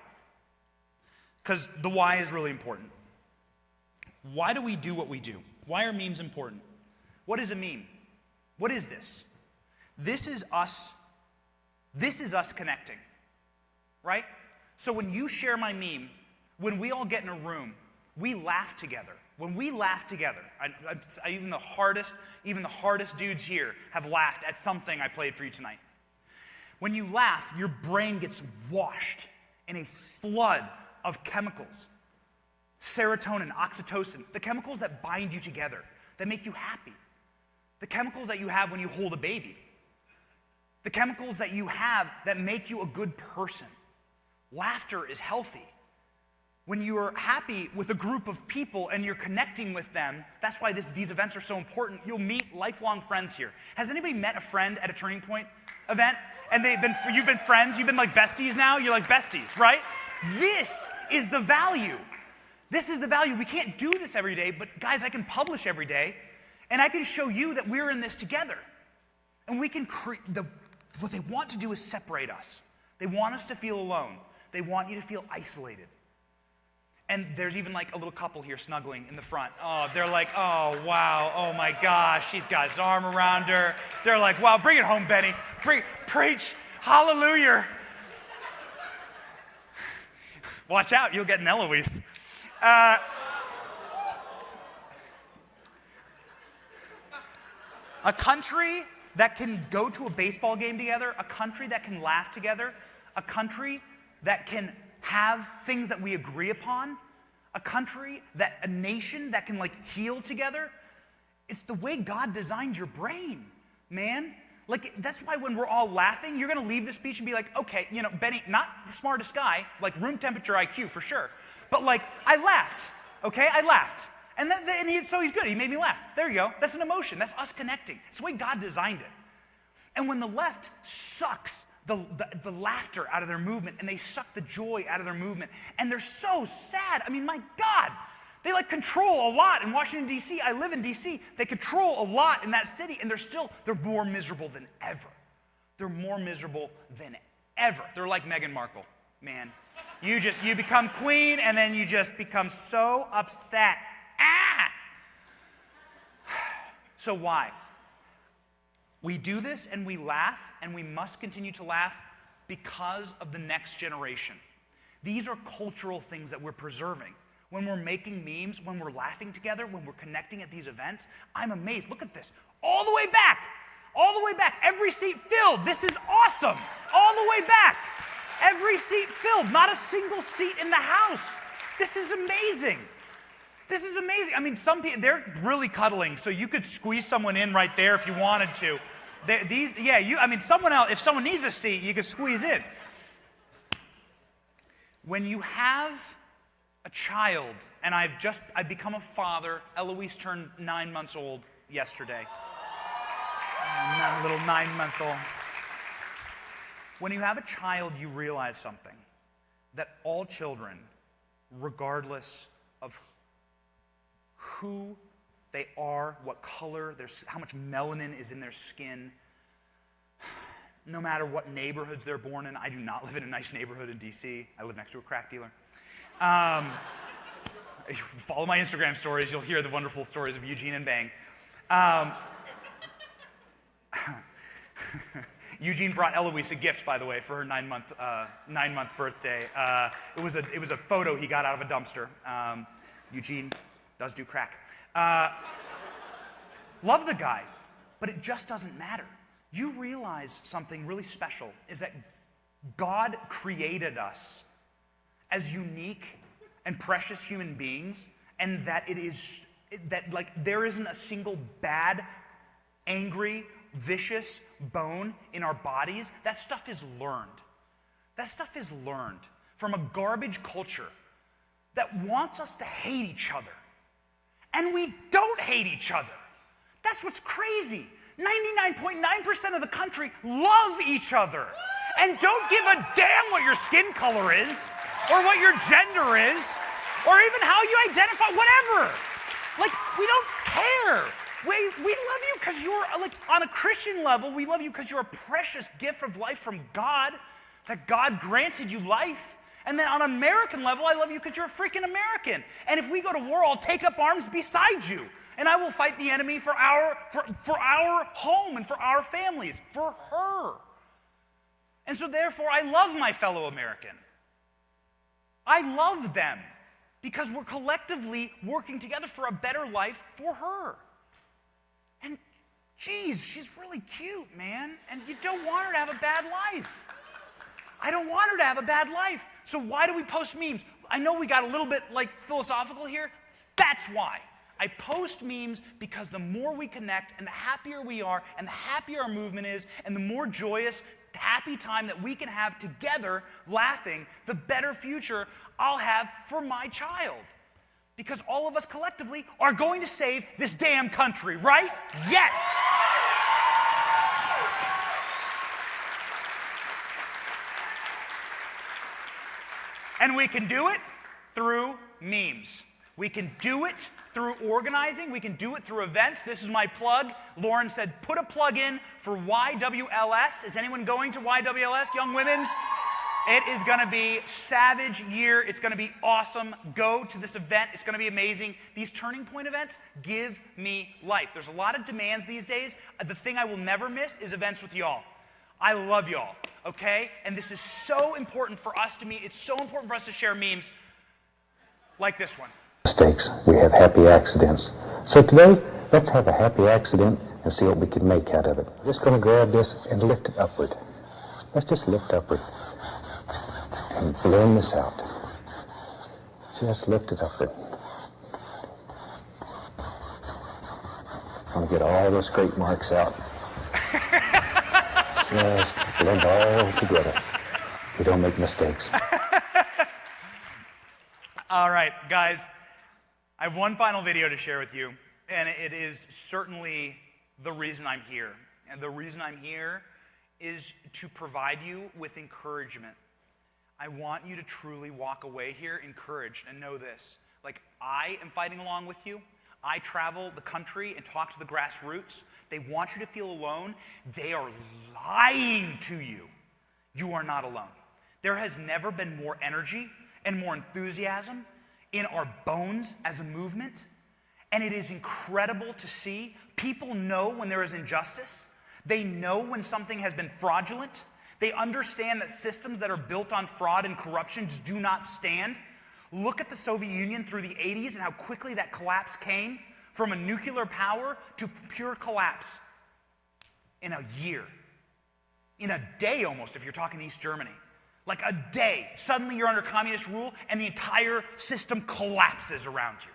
Because the why is really important. Why do we do what we do? Why are memes important? What is a meme? What is this? This is us connecting, right? So when you share my meme, when we all get in a room, we laugh together. When we laugh together, even the hardest dudes here have laughed at something I played for you tonight. When you laugh, your brain gets washed in a flood of chemicals. Serotonin, oxytocin, the chemicals that bind you together, that make you happy. The chemicals that you have when you hold a baby. The chemicals that you have that make you a good person. Laughter is healthy. When you're happy with a group of people and you're connecting with them, that's why these events are so important. You'll meet lifelong friends here. Has anybody met a friend at a Turning Point event? And you've been friends, you've been like besties now? You're like besties, right? This is the value. This is the value. We can't do this every day, but guys, I can publish every day, and I can show you that we're in this together. And we can what they want to do is separate us. They want us to feel alone. They want you to feel isolated. And there's even like a little couple here snuggling in the front. Oh, they're like, oh, wow, oh my gosh, he's got his arm around her. They're like, wow, bring it home, Benny. Preach, hallelujah. Watch out, you'll get an Eloise. A country that can go to a baseball game together, a country that can laugh together, a country that can have things that we agree upon, a nation that can like heal together. It's the way God designed your brain, man. Like, that's why when we're all laughing, you're gonna leave the speech and be like, okay, Benny, not the smartest guy, like room temperature IQ for sure, but like, I laughed, okay? I laughed. So he's good, he made me laugh. There you go, that's an emotion, that's us connecting. It's the way God designed it. And when the left sucks the laughter out of their movement, and they suck the joy out of their movement, and they're so sad, I mean, my God, they like control a lot in Washington, D.C. I live in D.C. They control a lot in that city, and they're more miserable than ever. They're more miserable than ever. They're like Meghan Markle, man. You become queen, and then you just become so upset. So why? We do this and we laugh, and we must continue to laugh because of the next generation. These are cultural things that we're preserving. When we're making memes, when we're laughing together, when we're connecting at these events, I'm amazed. Look at this. All the way back. Every seat filled. This is awesome. All the way back. Every seat filled. Not a single seat in the house. This is amazing. I mean, some people, they're really cuddling, so you could squeeze someone in right there if you wanted to. Someone else, if someone needs a seat, you could squeeze in. When you have a child, and I've become a father. Eloise turned 9 months old yesterday. Little 9-month-old. When you have a child, you realize something. That all children, regardless of who they are, what color, how much melanin is in their skin, no matter what neighborhoods they're born in. I do not live in a nice neighborhood in D.C. I live next to a crack dealer. If you follow my Instagram stories, you'll hear the wonderful stories of Eugene and Bang. Eugene brought Eloise a gift, by the way, for her 9-month birthday. It was a photo he got out of a dumpster. Eugene does do crack. Love the guy, but it just doesn't matter. You realize something really special is that God created us as unique and precious human beings, and that there isn't a single bad, angry, vicious bone in our bodies. That stuff is learned. That stuff is learned from a garbage culture that wants us to hate each other. And we don't hate each other. That's what's crazy. 99.9% of the country love each other. and don't give a damn what your skin color is, or what your gender is, or even how you identify, whatever. Like, we don't care. We love you because you're, like, on a Christian level, we love you because you're a precious gift of life from God, that God granted you life. And then on an American level, I love you because you're a freaking American. And if we go to war, I'll take up arms beside you. And I will fight the enemy for our home and for our families, for her. And so therefore, I love my fellow American. I love them because we're collectively working together for a better life for her. And geez, she's really cute, man. And you don't want her to have a bad life. I don't want her to have a bad life. So why do we post memes? I know we got a little bit like philosophical here. That's why. I post memes because the more we connect and the happier we are and the happier our movement is and the more joyous, happy time that we can have together laughing, the better future I'll have for my child. Because all of us collectively are going to save this damn country, right? Yes! And we can do it through memes. We can do it through organizing. We can do it through events. This is my plug. Lauren said, put a plug in for YWLS. Is anyone going to YWLS, Young Women's? It is going to be savage year. It's going to be awesome. Go to this event. It's going to be amazing. These turning point events give me life. There's a lot of demands these days. The thing I will never miss is events with y'all. I love y'all, okay? And this is so important for us to meet. It's so important for us to share memes like this one. Mistakes. We have happy accidents. So today, let's have a happy accident and see what we can make out of it. I'm just going to grab this and lift it upward. Let's just lift upward and blend this out. Just lift it upward. I'm going to get all those scrape marks out. Just blend all together. We don't make mistakes. All right, guys, I have one final video to share with you, and it is certainly the reason I'm here. And the reason I'm here is to provide you with encouragement. I want you to truly walk away here encouraged and know this. Like, I am fighting along with you. I travel the country and talk to the grassroots. They want you to feel alone. They are lying to you. You are not alone. There has never been more energy and more enthusiasm in our bones as a movement. And it is incredible to see. People know when there is injustice. They know when something has been fraudulent. They understand that systems that are built on fraud and corruption just do not stand. Look at the Soviet Union through the 80s and how quickly that collapse came from a nuclear power to pure collapse in a year. In a day almost, if you're talking East Germany. Like a day. Suddenly you're under communist rule and the entire system collapses around you.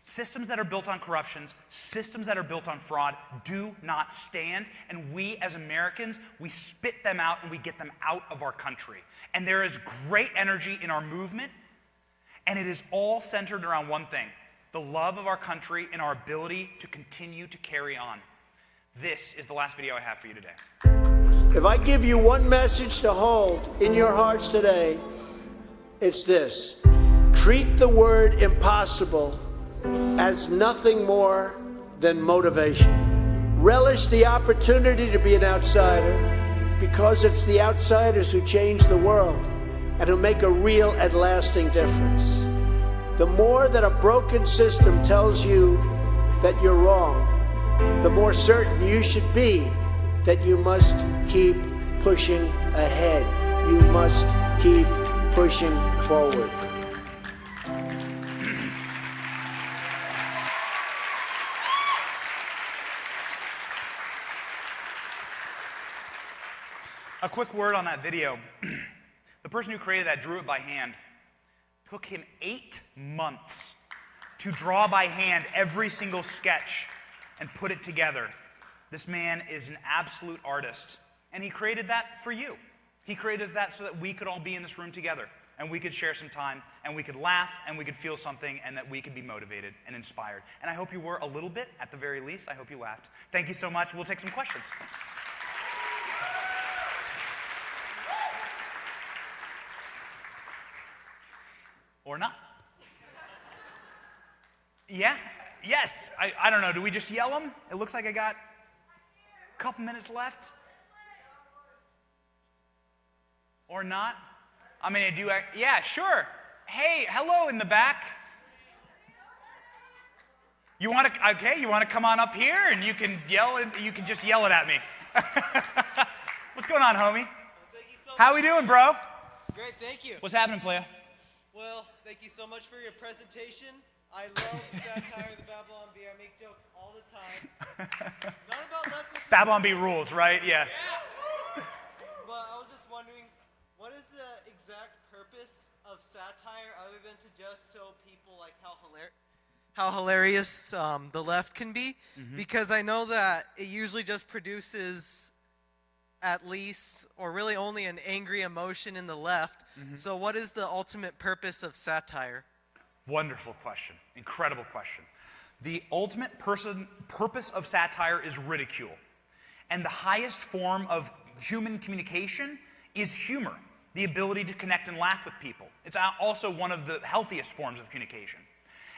Systems that are built on corruptions, systems that are built on fraud do not stand. And we as Americans, we spit them out and we get them out of our country. And there is great energy in our movement. And it is all centered around one thing. The love of our country and our ability to continue to carry on. This is the last video I have for you today. If I give you one message to hold in your hearts today, it's this. Treat the word impossible as nothing more than motivation. Relish the opportunity to be an outsider because it's the outsiders who change the world and who make a real and lasting difference. The more that a broken system tells you that you're wrong, the more certain you should be that you must keep pushing ahead. You must keep pushing forward. A quick word on that video. The person who created that drew it by hand. Took him 8 months to draw by hand every single sketch and put it together. This man is an absolute artist, and he created that for you. He created that so that we could all be in this room together, and we could share some time, and we could laugh, and we could feel something, and that we could be motivated and inspired. And I hope you were a little bit, at the very least. I hope you laughed. Thank you so much. We'll take some questions. Or not. Yeah? Yes. I don't know. Do we just yell them? It looks like I got a couple minutes left. Or not? I mean, yeah, sure. Hey, hello in the back. You want to come on up here and you can just yell it at me. What's going on, homie? How we doing, bro? Great, thank you. What's happening, playa? Well, thank you so much for your presentation. I love the satire of the Babylon Bee. I make jokes all the time. Not about leftists. Babylon Bee rules, right? Yes. Yeah. But I was just wondering, what is the exact purpose of satire other than to just show people like how hilarious the left can be? Mm-hmm. Because I know that it usually just produces at least, or really only, an angry emotion in the left. Mm-hmm. So what is the ultimate purpose of satire? Wonderful question. Incredible question. The ultimate purpose of satire is ridicule. And the highest form of human communication is humor, the ability to connect and laugh with people. It's also one of the healthiest forms of communication.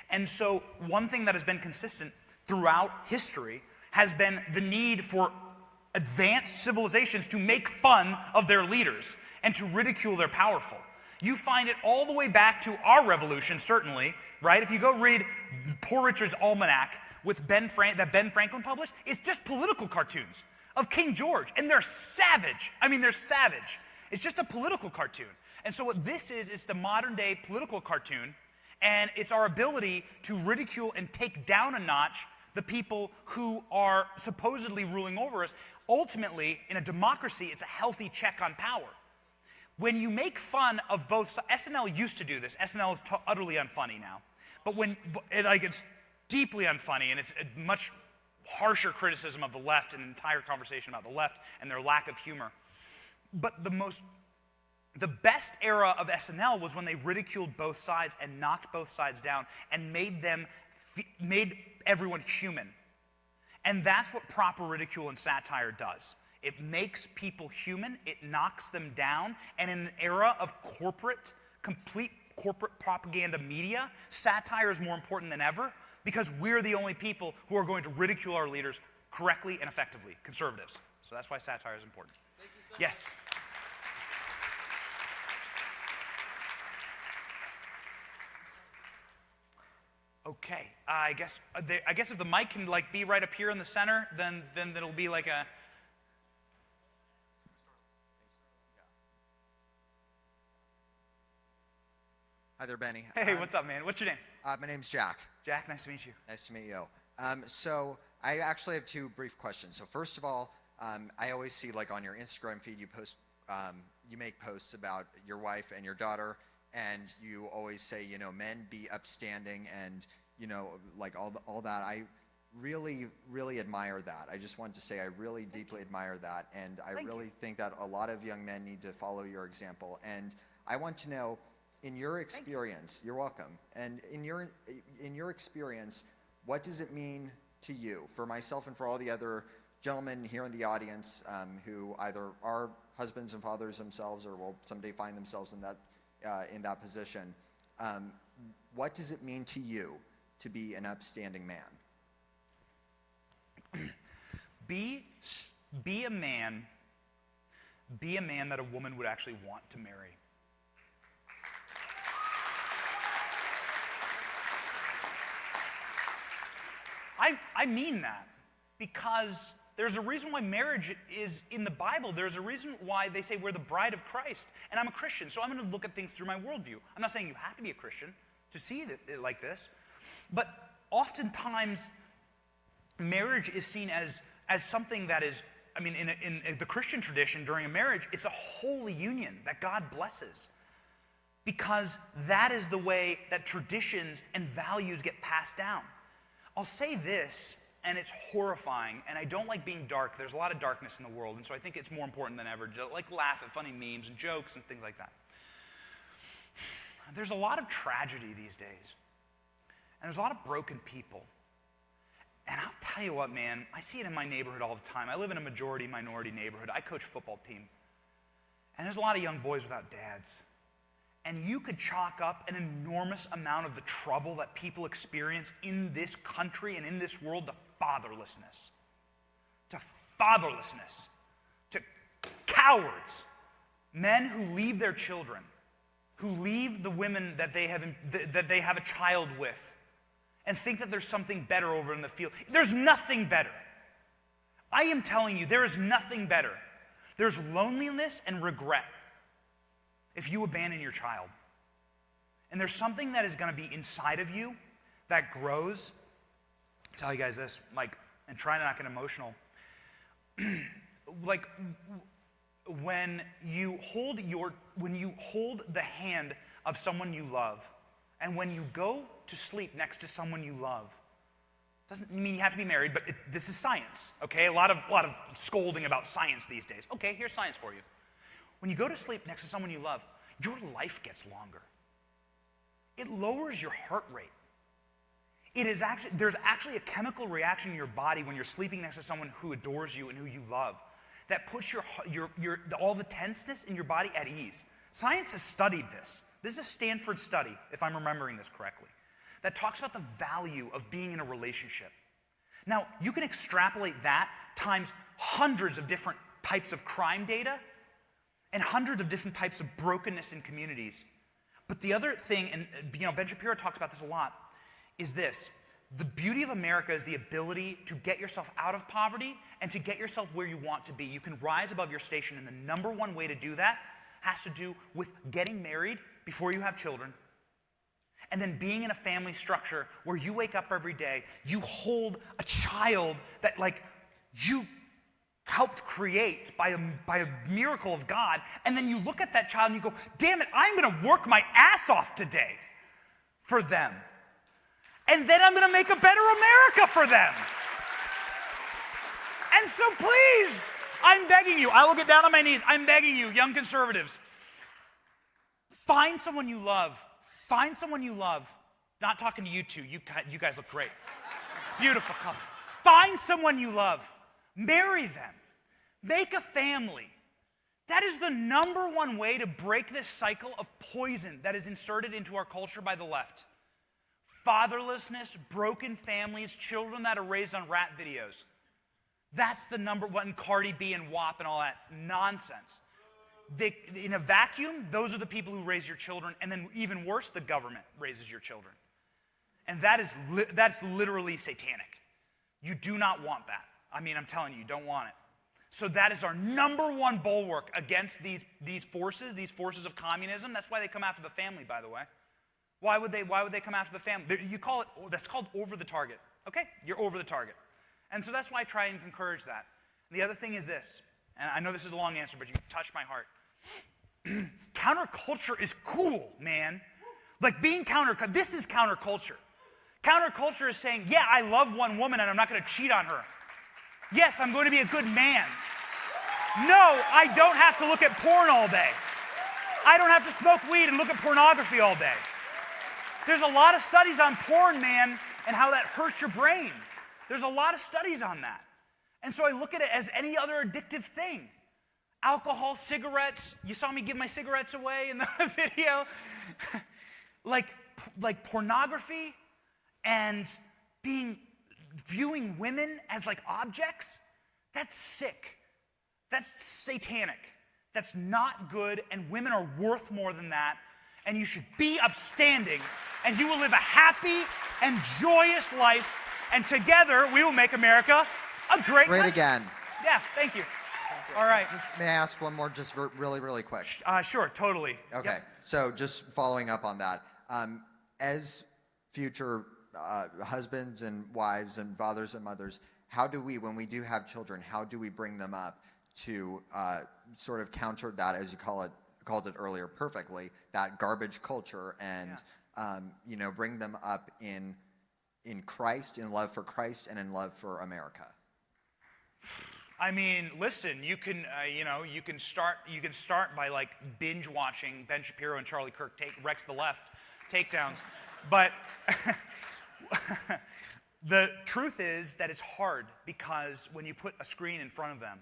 And so one thing that has been consistent throughout history has been the need for advanced civilizations to make fun of their leaders and to ridicule their powerful. You find it all the way back to our revolution, certainly, right? If you go read Poor Richard's Almanac that Ben Franklin published, it's just political cartoons of King George, and they're savage. I mean, they're savage. It's just a political cartoon. And so what this is the modern day political cartoon, and it's our ability to ridicule and take down a notch the people who are supposedly ruling over us. Ultimately, in a democracy, it's a healthy check on power. When you make fun of both sides, SNL used to do this. SNL is utterly unfunny now. But it's deeply unfunny, and it's a much harsher criticism of the left, an entire conversation about the left and their lack of humor. But the best era of SNL was when they ridiculed both sides and knocked both sides down and made everyone human. And that's what proper ridicule and satire does. It makes people human, it knocks them down, and in an era of complete corporate propaganda media, satire is more important than ever because we're the only people who are going to ridicule our leaders correctly and effectively, conservatives. So that's why satire is important. Thank you so much. Yes. Okay, I guess if the mic can be right up here in the center, then it'll be like a. Hi there, Benny. Hey, what's up, man? What's your name? My name's Jack. Jack, nice to meet you. Nice to meet you. So I actually have two brief questions. So first of all, I always see on your Instagram feed you post, you make posts about your wife and your daughter. And you always say, men be upstanding and, all that. I really, really admire that. I just want to say I really deeply admire that. And I really think that a lot of young men need to follow your example. And I want to know, in your experience, you're welcome. And in your experience, what does it mean to you, for myself and for all the other gentlemen here in the audience who either are husbands and fathers themselves or will someday find themselves in that position. What does it mean to you to be an upstanding man? Be a man that a woman would actually want to marry. I mean that because there's a reason why marriage is in the Bible. There's a reason why they say we're the bride of Christ. And I'm a Christian, so I'm going to look at things through my worldview. I'm not saying you have to be a Christian to see it like this. But oftentimes, marriage is seen as something that is, in the Christian tradition, during a marriage, it's a holy union that God blesses. Because that is the way that traditions and values get passed down. I'll say this, and it's horrifying, and I don't like being dark. There's a lot of darkness in the world, and so I think it's more important than ever to laugh at funny memes and jokes and things like that. There's a lot of tragedy these days, and there's a lot of broken people. And I'll tell you what, man, I see it in my neighborhood all the time. I live in a majority-minority neighborhood. I coach a football team, and there's a lot of young boys without dads. and you could chalk up an enormous amount of the trouble that people experience in this country and in this world to fatherlessness. To fatherlessness. To cowards. Men who leave their children. Who leave the women that they have a child with. And think that there's something better over in the field. There's nothing better. I am telling you, there is nothing better. There's loneliness and regret if you abandon your child. And there's something that is going to be inside of you that grows. I'll tell you guys this, and try to not get emotional. When you hold the hand of someone you love, and when you go to sleep next to someone you love, doesn't mean you have to be married, but this is science, okay? A lot of scolding about science these days. Okay, here's science for you. When you go to sleep next to someone you love, your life gets longer. It lowers your heart rate. There's actually a chemical reaction in your body when you're sleeping next to someone who adores you and who you love that puts all the tenseness in your body at ease. Science has studied this. This is a Stanford study, if I'm remembering this correctly, that talks about the value of being in a relationship. Now, you can extrapolate that times hundreds of different types of crime data and hundreds of different types of brokenness in communities. But the other thing, and Ben Shapiro talks about this a lot, is this. The beauty of America is the ability to get yourself out of poverty and to get yourself where you want to be. You can rise above your station, and the number one way to do that has to do with getting married before you have children, and then being in a family structure where you wake up every day, you hold a child that you helped create by a miracle of God, and then you look at that child and you go, damn it, I'm going to work my ass off today for them. And then I'm going to make a better America for them. And so please, I'm begging you, I will get down on my knees, I'm begging you, young conservatives, find someone you love. Find someone you love. Not talking to you two. You guys look great. Beautiful couple. Find someone you love. Marry them. Make a family. That is the number one way to break this cycle of poison that is inserted into our culture by the left. Fatherlessness, broken families, children that are raised on rat videos. That's the number one. Cardi B and WAP and all that nonsense. In a vacuum, those are the people who raise your children, and then even worse, the government raises your children. And that's literally satanic. You do not want that. I mean, I'm telling you, you don't want it. So that is our number one bulwark against these forces of communism. That's why they come after the family, by the way. Why would they come after the family? That's called over the target. Okay? You're over the target. And so that's why I try and encourage that. The other thing is this, and I know this is a long answer, but you touched my heart. Counterculture is cool, man. Being this is counterculture. Counterculture is saying, yeah, I love one woman and I'm not going to cheat on her. Yes, I'm going to be a good man. No, I don't have to look at porn all day. I don't have to smoke weed and look at pornography all day. There's a lot of studies on porn, man, and how that hurts your brain. There's a lot of studies on that. And so I look at it as any other addictive thing. Alcohol, cigarettes. You saw me give my cigarettes away in the video. like pornography and viewing women as objects. That's sick. That's satanic. That's not good, and women are worth more than that. And you should be upstanding, and you will live a happy and joyous life. And together, we will make America a great country. Again. Yeah, thank you. All right. May I ask one more, just really, really quick? Sure, totally. Okay, yep. So just following up on that, as future husbands and wives and fathers and mothers, how do we, when we do have children, how do we bring them up to sort of counter that, as you called it earlier perfectly, that garbage culture, and bring them up in Christ, in love for Christ, and in love for America? I mean, listen, you can start by binge watching Ben Shapiro and Charlie Kirk Rex the Left takedowns, but the truth is that it's hard because when you put a screen in front of them,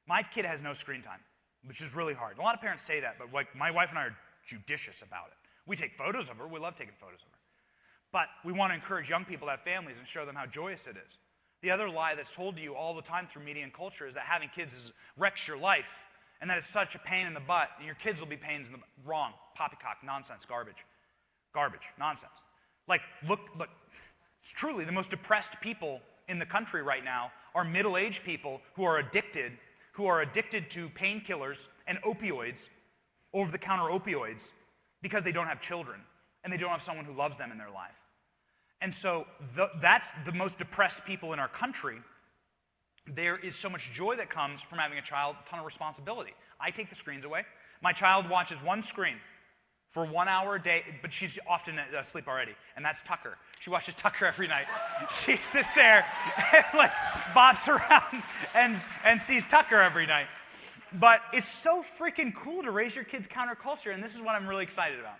my kid has no screen time, which is really hard. A lot of parents say that, but my wife and I are judicious about it. We take photos of her. We love taking photos of her. But we want to encourage young people to have families and show them how joyous it is. The other lie that's told to you all the time through media and culture is that having kids wrecks your life, and that it's such a pain in the butt, and your kids will be pains in the butt. Wrong. Poppycock. Nonsense. Garbage. Garbage. Nonsense. Like, look, it's truly the most depressed people in the country right now are middle-aged people who are addicted to painkillers and opioids, over-the-counter opioids, because they don't have children, and they don't have someone who loves them in their life. And so that's the most depressed people in our country. There is so much joy that comes from having a child, a ton of responsibility. I take the screens away. My child watches one screen for 1 hour a day, but she's often asleep already, and that's Tucker. She watches Tucker every night. She sits there and like bops around and sees Tucker every night. But it's so freaking cool to raise your kids counterculture, and this is what I'm really excited about.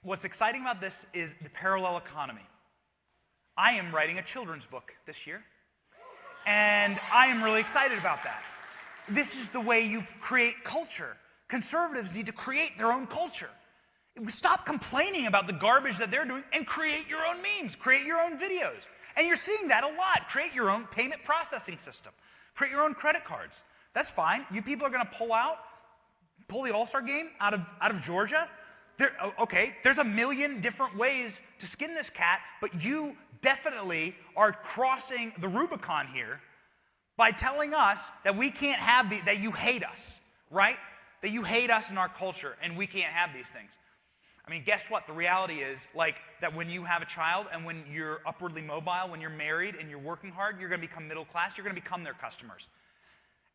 What's exciting about this is the parallel economy. I am writing a children's book this year, and I am really excited about that. This is the way you create culture. Conservatives need to create their own culture. Stop complaining about the garbage that they're doing and create your own memes, create your own videos. And you're seeing that a lot. Create your own payment processing system. Create your own credit cards. That's fine. You people are going to pull the All-Star game out of Georgia. Okay, there's a million different ways to skin this cat, but you definitely are crossing the Rubicon here by telling us that we can't have that you hate us, right? That you hate us and our culture, and we can't have these things. I mean, guess what? The reality is, like, that when you have a child and when you're upwardly mobile, when you're married and you're working hard, you're going to become middle class. You're going to become their customers.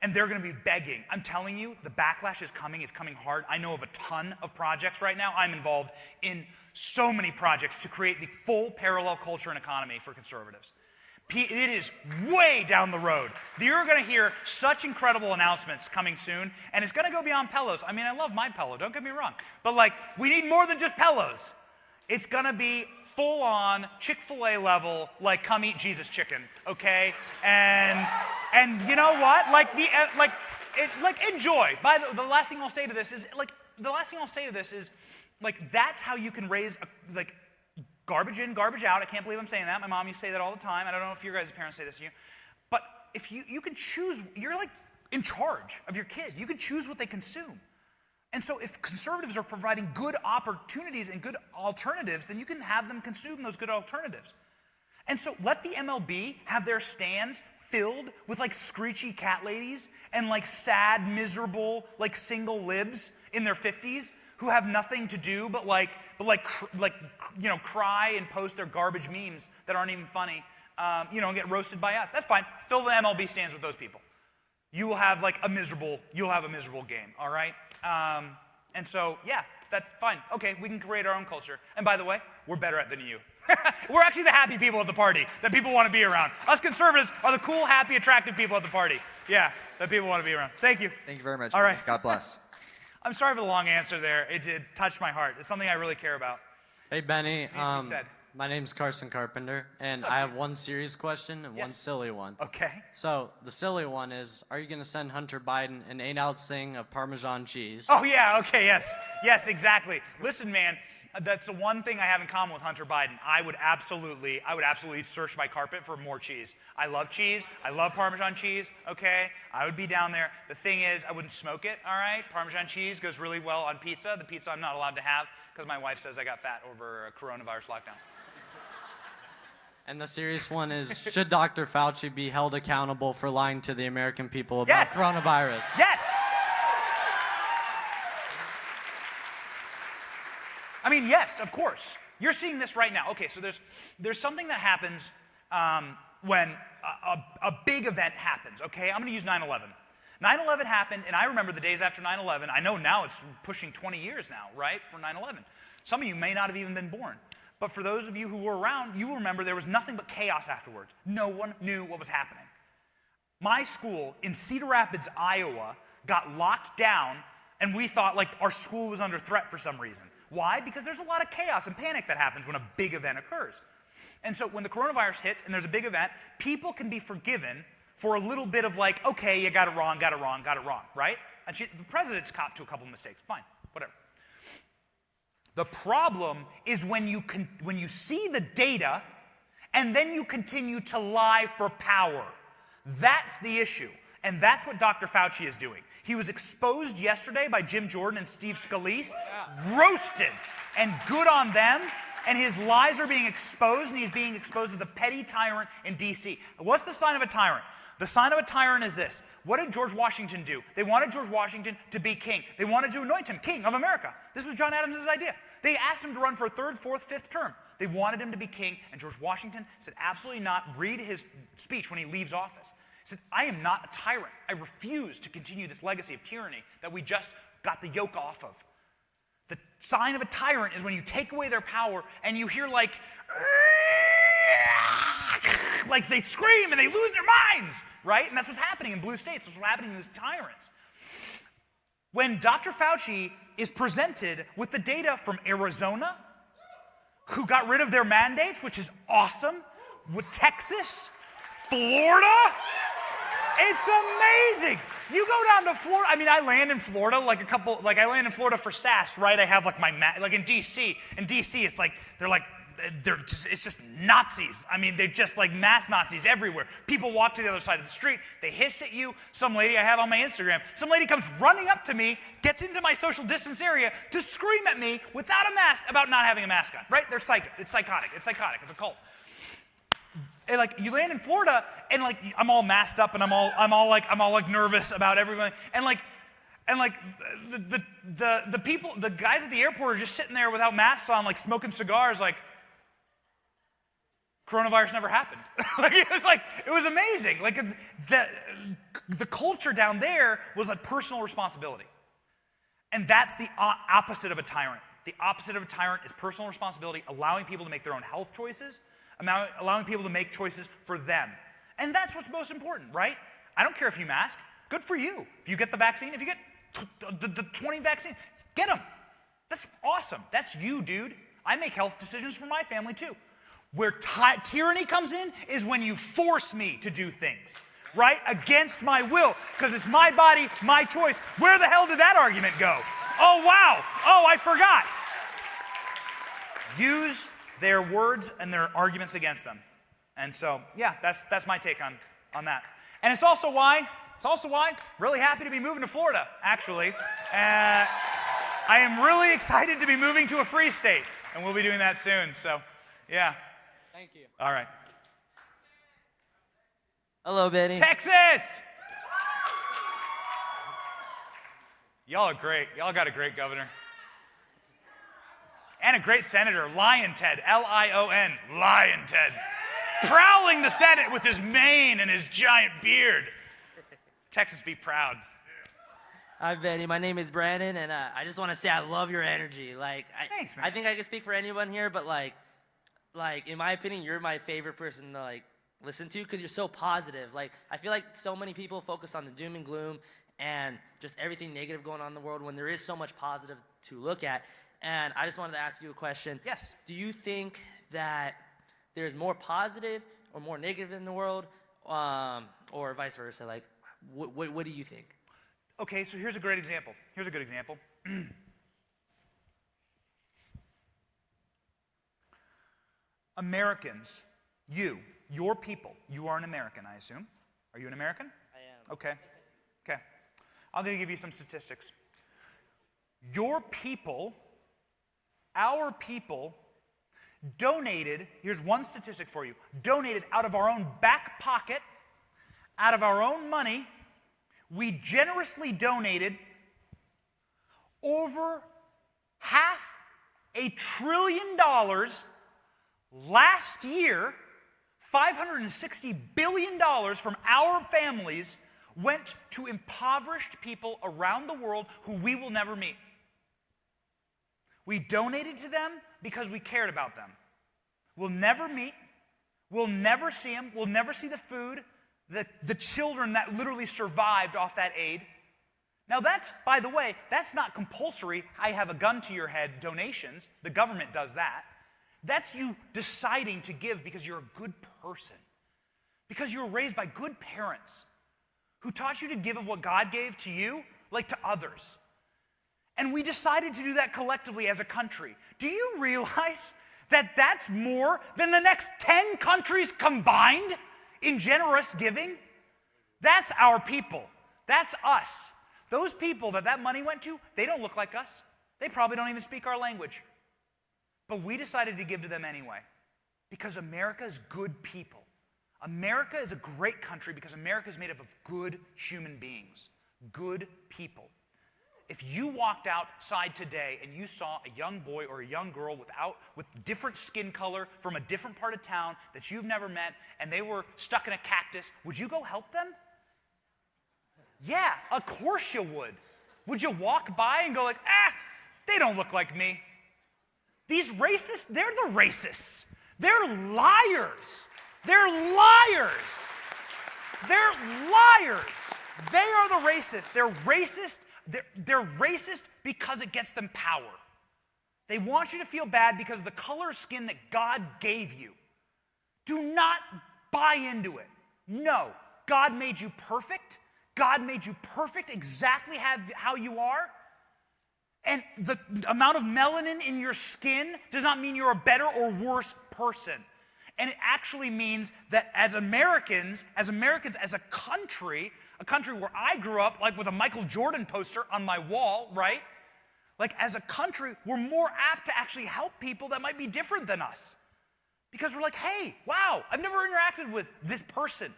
And they're going to be begging. I'm telling you, the backlash is coming hard. I know of a ton of projects right now. I'm involved in so many projects to create the full parallel culture and economy for conservatives. It is way down the road. You're going to hear such incredible announcements coming soon, and it's going to go beyond pillows. I mean, I love my pillow, don't get me wrong. But, like, we need more than just pillows. It's going to be full-on Chick-fil-A level, like, come eat Jesus chicken, okay? And you know what? Enjoy. The last thing I'll say to this is, that's how you can raise, garbage in, garbage out. I can't believe I'm saying that. My mom used to say that all the time. I don't know if your guys' parents say this to you. But if you can choose, you're like in charge of your kid. You can choose what they consume. And so if conservatives are providing good opportunities and good alternatives, then you can have them consume those good alternatives. And so let the MLB have their stands filled with like screechy cat ladies and like sad, miserable, like single libs in their 50s who have nothing to do but cry and post their garbage memes that aren't even funny, and get roasted by us. That's fine. Fill the MLB stands with those people. You will have a miserable game, all right? And so, yeah, that's fine. Okay, we can create our own culture. And by the way, we're better at it than you. We're actually the happy people at the party that people want to be around. Us conservatives are the cool, happy, attractive people at the party. Yeah, that people want to be around. Thank you. Thank you very much. All right. God bless. I'm sorry for the long answer there. It did touch my heart. It's something I really care about. Hey, Benny. Said. My name's Carson Carpenter, and I have one serious question and one silly one. Okay. So the silly one is, are you going to send Hunter Biden an 8-ounce thing of Parmesan cheese? Oh, yeah. Okay, yes. Yes, exactly. Listen, man, that's the one thing I have in common with Hunter Biden. I would absolutely search my carpet for more cheese. I love cheese. I love Parmesan cheese, okay? I would be down there. The thing is, I wouldn't smoke it, all right? Parmesan cheese goes really well on pizza. The pizza I'm not allowed to have because my wife says I got fat over a coronavirus lockdown. And the serious one is, should Dr. Fauci be held accountable for lying to the American people about coronavirus? Yes! I mean, yes, of course. You're seeing this right now. Okay, so there's something that happens when a big event happens, okay? I'm going to use 9/11. 9/11 happened, and I remember the days after 9/11. I know now it's pushing 20 years now, right, for 9/11. Some of you may not have even been born. But for those of you who were around, you will remember there was nothing but chaos afterwards. No one knew what was happening. My school in Cedar Rapids, Iowa, got locked down, and we thought our school was under threat for some reason. Why? Because there's a lot of chaos and panic that happens when a big event occurs. And so when the coronavirus hits and there's a big event, people can be forgiven for a little bit of okay, you got it wrong, right? And the president's copped to a couple of mistakes. Fine, whatever. The problem is when you see the data and then you continue to lie for power. That's the issue. And that's what Dr. Fauci is doing. He was exposed yesterday by Jim Jordan and Steve Scalise, roasted, and good on them. And his lies are being exposed, and he's being exposed as the petty tyrant in D.C. What's the sign of a tyrant? The sign of a tyrant is this. What did George Washington do? They wanted George Washington to be king. They wanted to anoint him king of America. This was John Adams' idea. They asked him to run for a third, fourth, fifth term. They wanted him to be king, and George Washington said, absolutely not. Read his speech when he leaves office. He said, I am not a tyrant. I refuse to continue this legacy of tyranny that we just got the yoke off of. The sign of a tyrant is when you take away their power and you hear like they scream and they lose their minds, right? And that's what's happening in blue states. That's what's happening to these tyrants. When Dr. Fauci is presented with the data from Arizona, who got rid of their mandates, which is awesome, with Texas, Florida, it's amazing. You go down to Florida. I mean, I land in Florida I land in Florida for SAS, right? I have like like in DC. In DC, it's like, it's just Nazis. I mean, they're just like mass Nazis everywhere. People walk to the other side of the street. They hiss at you. Some lady I have on my Instagram, some lady comes running up to me, gets into my social distance area to scream at me without a mask about not having a mask on, right? They're psychic. It's psychotic. It's psychotic. It's a cult. And like you land in Florida and like I'm all masked up and I'm all nervous about everything and the people, the guys at the airport are just sitting there without masks on, like smoking cigars, like coronavirus never happened. It was amazing. Like the culture down there was a personal responsibility, and that's the opposite of a tyrant. The opposite of a tyrant is personal responsibility, allowing people to make their own health choices. Allowing people to make choices for them. And that's what's most important, right? I don't care if you mask. Good for you. If you get the vaccine, if you get the 20 vaccines, get them. That's awesome. That's you, dude. I make health decisions for my family too. Where tyranny comes in is when you force me to do things, right? Against my will, because it's my body, my choice. Where the hell did that argument go? Oh, wow. Oh, I forgot. Use their words and their arguments against them. And so, yeah, that's my take on that. And it's also why really happy to be moving to Florida, actually. I am really excited to be moving to a free state, and we'll be doing that soon. So, yeah. Thank you. All right. Hello, Benny. Texas! Y'all are great. Y'all got a great governor. And a great senator, Lion Ted, L-I-O-N, Lion Ted. Prowling the Senate with his mane and his giant beard. Texas be proud. Hi, Benny. My name is Brandon, and I just want to say I love your energy. Thanks, man. I think I can speak for anyone here, but like in my opinion, you're my favorite person to listen to because you're so positive. I feel like so many people focus on the doom and gloom and just everything negative going on in the world when there is so much positive to look at. And I just wanted to ask you a question. Yes. Do you think that there's more positive or more negative in the world, or vice versa? What do you think? Okay, so here's a great example. Here's a good example. Americans, your people, you are an American, I assume. Are you an American? I am. Okay. I'm going to give you some statistics. Your people, our people, donated, here's one statistic for you, donated out of our own back pocket, out of our own money, we generously donated over $500 billion last year. $560 billion from our families went to impoverished people around the world who we will never meet. We donated to them because we cared about them. We'll never meet. We'll never see them. We'll never see the food, the children that literally survived off that aid. Now that's, by the way, that's not compulsory. I have a gun to your head donations. The government does that. That's you deciding to give because you're a good person. Because you were raised by good parents who taught you to give of what God gave to you, like to others. And we decided to do that collectively as a country. Do you realize that that's more than the next 10 countries combined in generous giving? That's our people. That's us. Those people that money went to, they don't look like us. They probably don't even speak our language. But we decided to give to them anyway because America is good people. America is a great country because America is made up of good human beings, good people. If you walked outside today and you saw a young boy or a young girl with different skin color from a different part of town that you've never met and they were stuck in a cactus, would you go help them? Yeah, of course you would. Would you walk by and go like, they don't look like me? These racists, they're the racists. They're liars. They're liars. They're liars. They are the racists. They're racist. They're racist because it gets them power. They want you to feel bad because of the color of skin that God gave you. Do not buy into it. No, God made you perfect. God made you perfect exactly how you are. And the amount of melanin in your skin does not mean you're a better or worse person. And it actually means that as Americans, as a country where I grew up, like with a Michael Jordan poster on my wall, right? Like as a country, we're more apt to actually help people that might be different than us. Because we're like, hey, wow, I've never interacted with this person.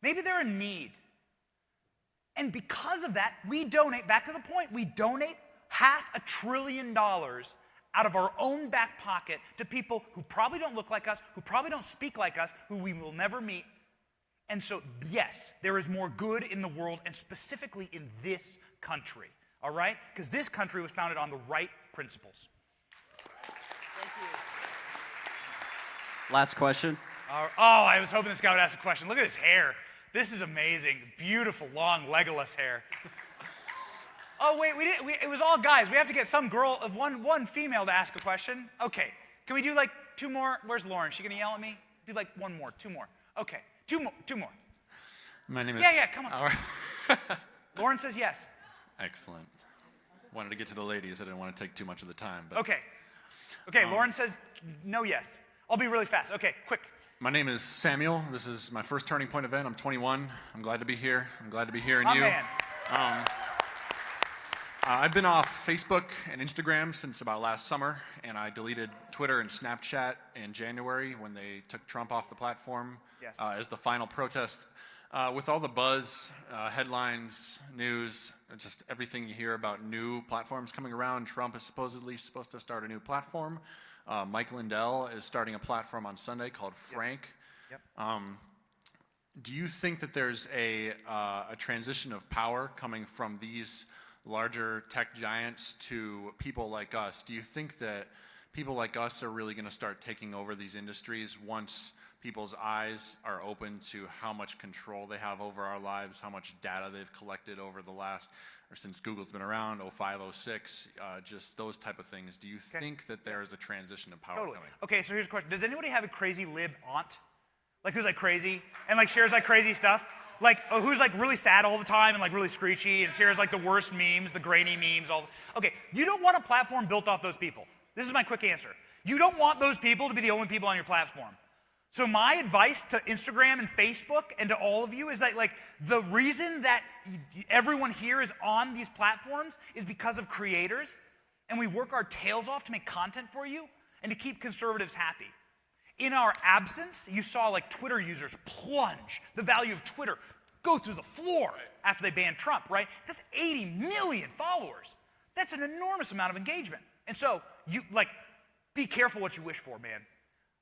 Maybe they're in need. And because of that, we donate, back to the point, we donate $500 billion out of our own back pocket to people who probably don't look like us, who probably don't speak like us, who we will never meet. And so, yes, there is more good in the world, and specifically in this country, all right? Because this country was founded on the right principles. Thank you. Last question. I was hoping this guy would ask a question. Look at his hair. This is amazing. Beautiful, long, Legolas hair. Oh, wait, it was all guys. We have to get some girl, one female to ask a question. Okay, can we do like 2 more? Where's Lauren? Is she gonna yell at me? Do like 1 more, 2 more. Okay, 2 more. My name is... Yeah, come on. All right. Lauren says yes. Excellent. Wanted to get to the ladies. I didn't want to take too much of the time. But, Okay, Lauren says no, yes. I'll be really fast. Okay, quick. My name is Samuel. This is my first Turning Point event. I'm 21. I'm glad to be here. I'm glad to be hearing you. Man. I've been off Facebook and Instagram since about last summer, and I deleted Twitter and Snapchat in January when they took Trump off the platform as the final protest. With all the buzz, headlines, news, just everything you hear about new platforms coming around, Trump is supposedly supposed to start a new platform. Mike Lindell is starting a platform on Sunday called Frank. Yep. Do you think that there's a transition of power coming from these larger tech giants to people like us? Do you think that people like us are really going to start taking over these industries once people's eyes are open to how much control they have over our lives, how much data they've collected over the last, or since Google's been around, 05, 06, just those type of things? Do you think that there is a transition of power coming? Okay, so here's a question. Does anybody have a crazy lib aunt? Like who's like crazy and like shares like crazy stuff? Like who's like really sad all the time and like really screechy and shares like the worst memes, the grainy memes, Okay, you don't want a platform built off those people. This is my quick answer. You don't want those people to be the only people on your platform. So my advice to Instagram and Facebook and to all of you is that like the reason that everyone here is on these platforms is because of creators, and we work our tails off to make content for you and to keep conservatives happy. In our absence, you saw like Twitter users plunge, the value of Twitter go through the floor after they banned Trump, right? That's 80 million followers. That's an enormous amount of engagement. And so you like, be careful what you wish for, man.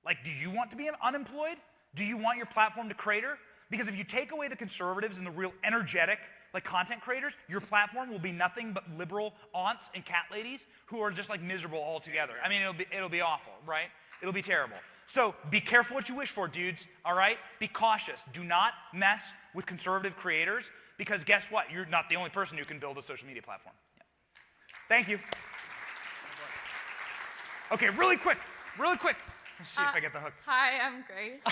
Like, do you want to be unemployed? Do you want your platform to crater? Because if you take away the conservatives and the real energetic like content creators, your platform will be nothing but liberal aunts and cat ladies who are just like miserable altogether. I mean, it'll be awful, right? It'll be terrible. So be careful what you wish for, dudes, all right? Be cautious. Do not mess with conservative creators because guess what? You're not the only person who can build a social media platform. Yeah. Thank you. Okay, really quick. Let's see if I get the hook. Hi, I'm Grace.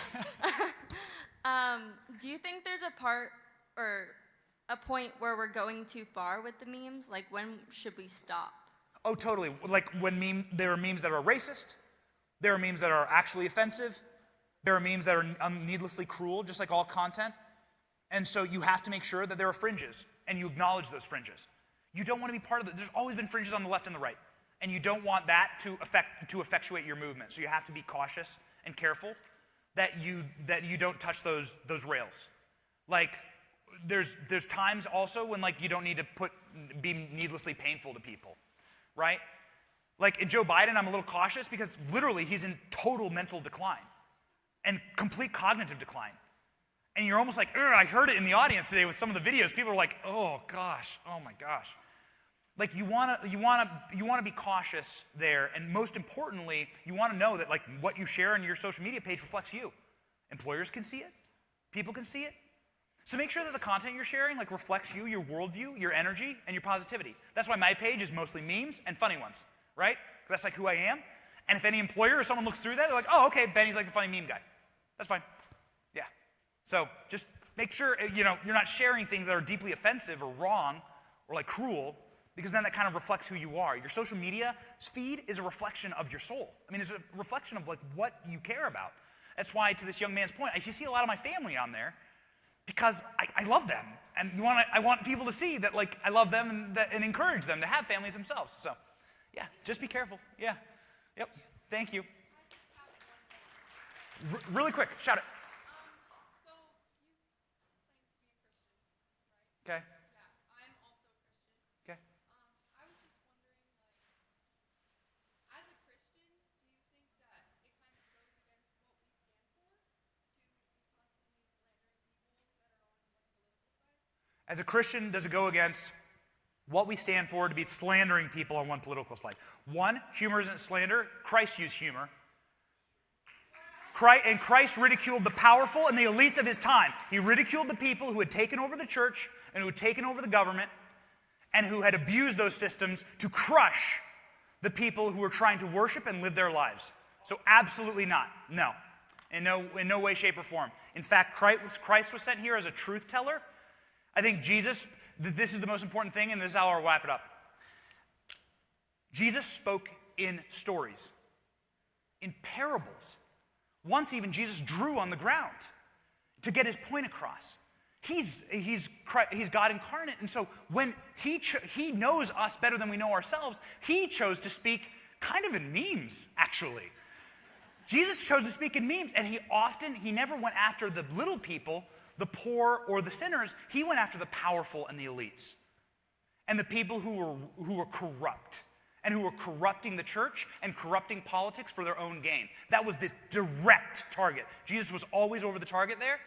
Do you think there's a part, or a point where we're going too far with the memes? Like, when should we stop? Oh, totally. Like when there are memes that are racist, there are memes that are actually offensive, there are memes that are needlessly cruel, just like all content. And so you have to make sure that there are fringes, and you acknowledge those fringes. You don't want to be part of it. There's always been fringes on the left and the right, and you don't want that to effectuate your movement. So you have to be cautious and careful that you don't touch those rails. Like, there's times also when, like, you don't need to be needlessly painful to people, right? Like in Joe Biden, I'm a little cautious because literally he's in total mental decline and complete cognitive decline. And you're almost like, I heard it in the audience today with some of the videos. People are like, oh gosh, oh my gosh. Like, you wanna be cautious there, and most importantly, you wanna know that, like, what you share on your social media page reflects you. Employers can see it, people can see it. So make sure that the content you're sharing, like, reflects you, your worldview, your energy, and your positivity. That's why my page is mostly memes and funny ones, right? That's like who I am. And if any employer or someone looks through that, they're like, oh, okay, Benny's like the funny meme guy. That's fine. Yeah. So just make sure, you're not sharing things that are deeply offensive or wrong or like cruel, because then that kind of reflects who you are. Your social media feed is a reflection of your soul. I mean, it's a reflection of like what you care about. That's why, to this young man's point, I see a lot of my family on there because I love them. And I want people to see that, like, I love them and encourage them to have families themselves. So, yeah, just be careful. Yeah. Yep. Thank you. Really quick, shout it. Okay. As a Christian, does it go against what we stand for to be slandering people on one political side? One, humor isn't slander. Christ used humor. Christ ridiculed the powerful and the elites of his time. He ridiculed the people who had taken over the church and who had taken over the government and who had abused those systems to crush the people who were trying to worship and live their lives. So absolutely not. No. In no way, shape, or form. In fact, Christ was sent here as a truth teller. I think this is the most important thing, and this is how I'll wrap it up. Jesus spoke in stories, in parables. Once even Jesus drew on the ground to get his point across. He's God incarnate, and so when he knows us better than we know ourselves, he chose to speak kind of in memes, actually. Jesus chose to speak in memes, and he never went after the little people, the poor, or the sinners. He went after the powerful and the elites, and the people who were corrupt, and who were corrupting the church and corrupting politics for their own gain. That was this direct target. Jesus was always over the target there,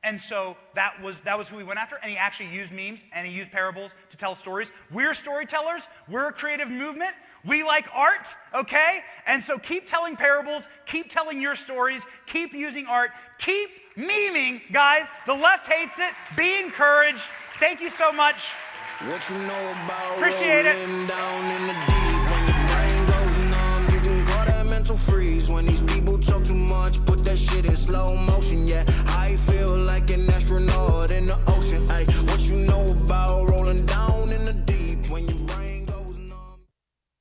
and so that was who he went after, and he actually used memes, and he used parables to tell stories. We're storytellers. We're a creative movement. We like art, okay? And so keep telling parables, keep telling your stories, keep using art, keep memeing, guys. The left hates it. Be encouraged. Thank you so much. What you know about appreciate it. Down in the deep, when your brain goes numb, you can call that mental freeze. When these people talk too much, put that shit in slow motion. Yeah, I feel like an astronaut in the ocean. Ay, what you know about rolling down in the deep, when your brain goes numb.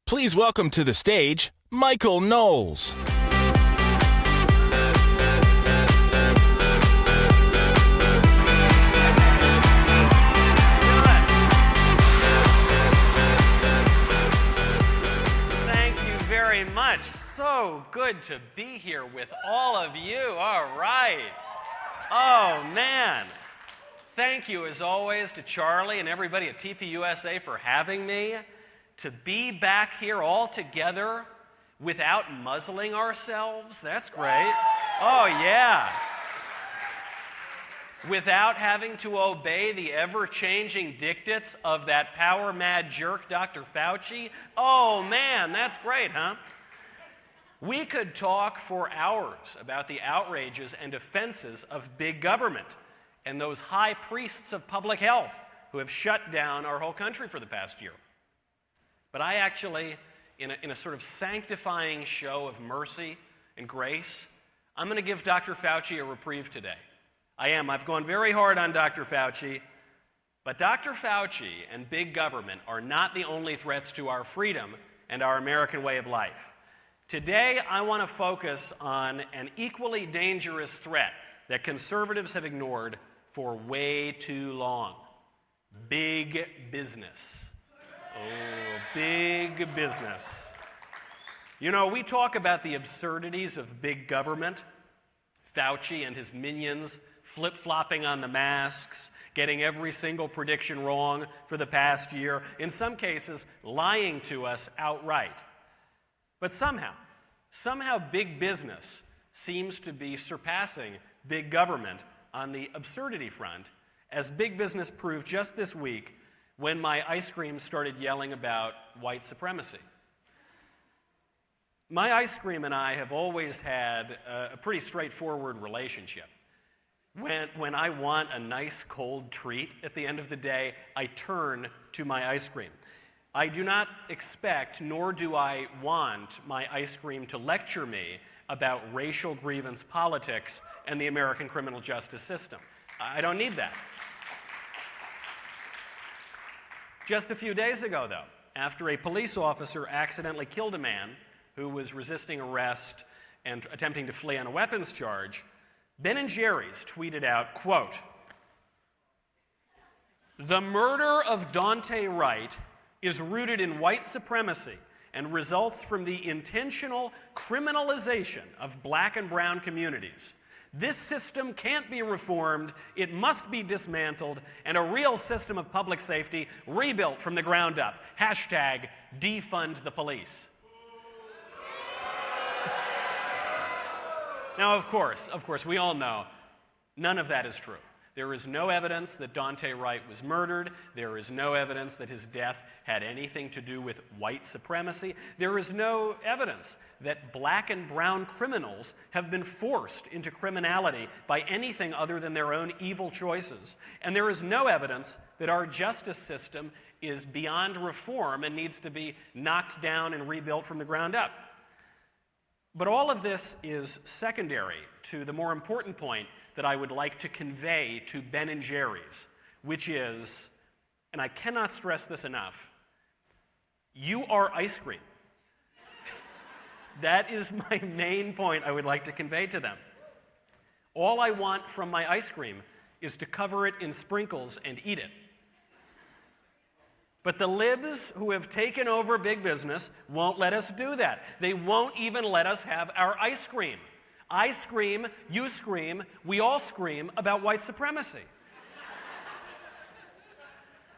Please welcome to the stage, Michael Knowles. Much. So good to be here with all of you. All right. Oh, man. Thank you, as always, to Charlie and everybody at TPUSA for having me. To be back here all together without muzzling ourselves, that's great. Oh, yeah. Without having to obey the ever-changing dictates of that power-mad jerk, Dr. Fauci. Oh, man, that's great, huh? We could talk for hours about the outrages and offenses of big government and those high priests of public health who have shut down our whole country for the past year. But I actually, in a sort of sanctifying show of mercy and grace, I'm going to give Dr. Fauci a reprieve today. I am. I've gone very hard on Dr. Fauci, But Dr. Fauci and big government are not the only threats to our freedom and our American way of life. Today, I want to focus on an equally dangerous threat that conservatives have ignored for way too long. Big business. Oh, big business. You know, we talk about the absurdities of big government, Fauci and his minions flip-flopping on the masks, getting every single prediction wrong for the past year, in some cases lying to us outright. But somehow big business seems to be surpassing big government on the absurdity front, as big business proved just this week when my ice cream started yelling about white supremacy. My ice cream and I have always had a pretty straightforward relationship. When I want a nice cold treat at the end of the day, I turn to my ice cream. I do not expect, nor do I want my ice cream to lecture me about racial grievance politics and the American criminal justice system. I don't need that. Just a few days ago, though, after a police officer accidentally killed a man who was resisting arrest and attempting to flee on a weapons charge, Ben & Jerry's tweeted out, quote, "The murder of Daunte Wright is rooted in white supremacy and results from the intentional criminalization of black and brown communities. This system can't be reformed, it must be dismantled, and a real system of public safety rebuilt from the ground up. Hashtag defund the police." Now, of course, we all know none of that is true. There is no evidence that Daunte Wright was murdered. There is no evidence that his death had anything to do with white supremacy. There is no evidence that black and brown criminals have been forced into criminality by anything other than their own evil choices. And there is no evidence that our justice system is beyond reform and needs to be knocked down and rebuilt from the ground up. But all of this is secondary to the more important point that I would like to convey to Ben & Jerry's, which is, and I cannot stress this enough, you are ice cream. That is my main point I would like to convey to them. All I want from my ice cream is to cover it in sprinkles and eat it. But the libs who have taken over big business won't let us do that. They won't even let us have our ice cream. I scream, you scream, we all scream about white supremacy.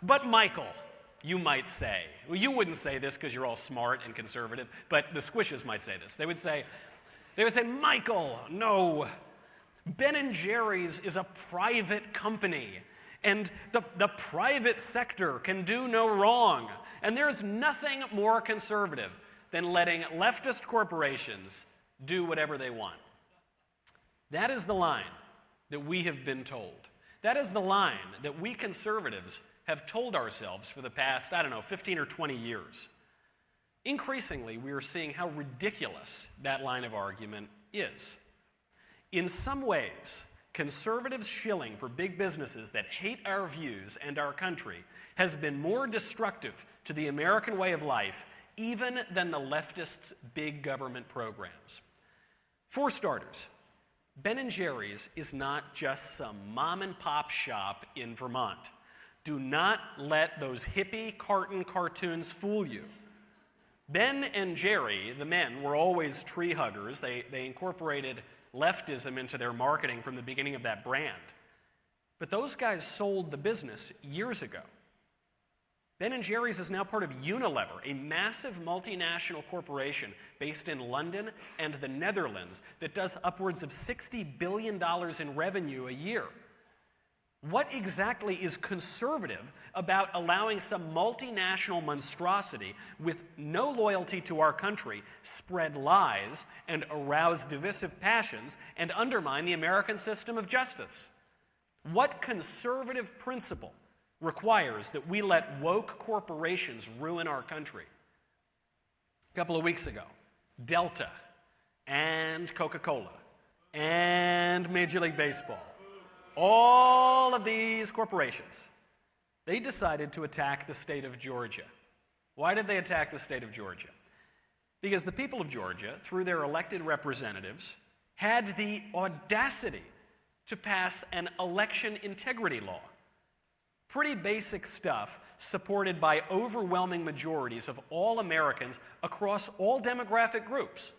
But Michael, you might say, well, you wouldn't say this because you're all smart and conservative, but the squishes might say this. They would say, Michael, no, Ben & Jerry's is a private company. And the private sector can do no wrong. And there's nothing more conservative than letting leftist corporations do whatever they want. That is the line that we have been told. That is the line that we conservatives have told ourselves for the past, 15 or 20 years. Increasingly, we are seeing how ridiculous that line of argument is. In some ways, conservatives shilling for big businesses that hate our views and our country has been more destructive to the American way of life even than the leftists' big government programs. For starters, Ben & Jerry's is not just some mom-and-pop shop in Vermont. Do not let those hippie cartoons fool you. Ben and Jerry, the men, were always tree huggers. They incorporated leftism into their marketing from the beginning of that brand. But those guys sold the business years ago. Ben & Jerry's is now part of Unilever, a massive multinational corporation based in London and the Netherlands that does upwards of $60 billion in revenue a year. What exactly is conservative about allowing some multinational monstrosity with no loyalty to our country spread lies and arouse divisive passions and undermine the American system of justice? What conservative principle requires that we let woke corporations ruin our country? A couple of weeks ago, Delta and Coca-Cola and Major League Baseball, all of these corporations, they decided to attack the state of Georgia. Why did they attack the state of Georgia? Because the people of Georgia, through their elected representatives, had the audacity to pass an election integrity law. Pretty basic stuff supported by overwhelming majorities of all Americans across all demographic groups.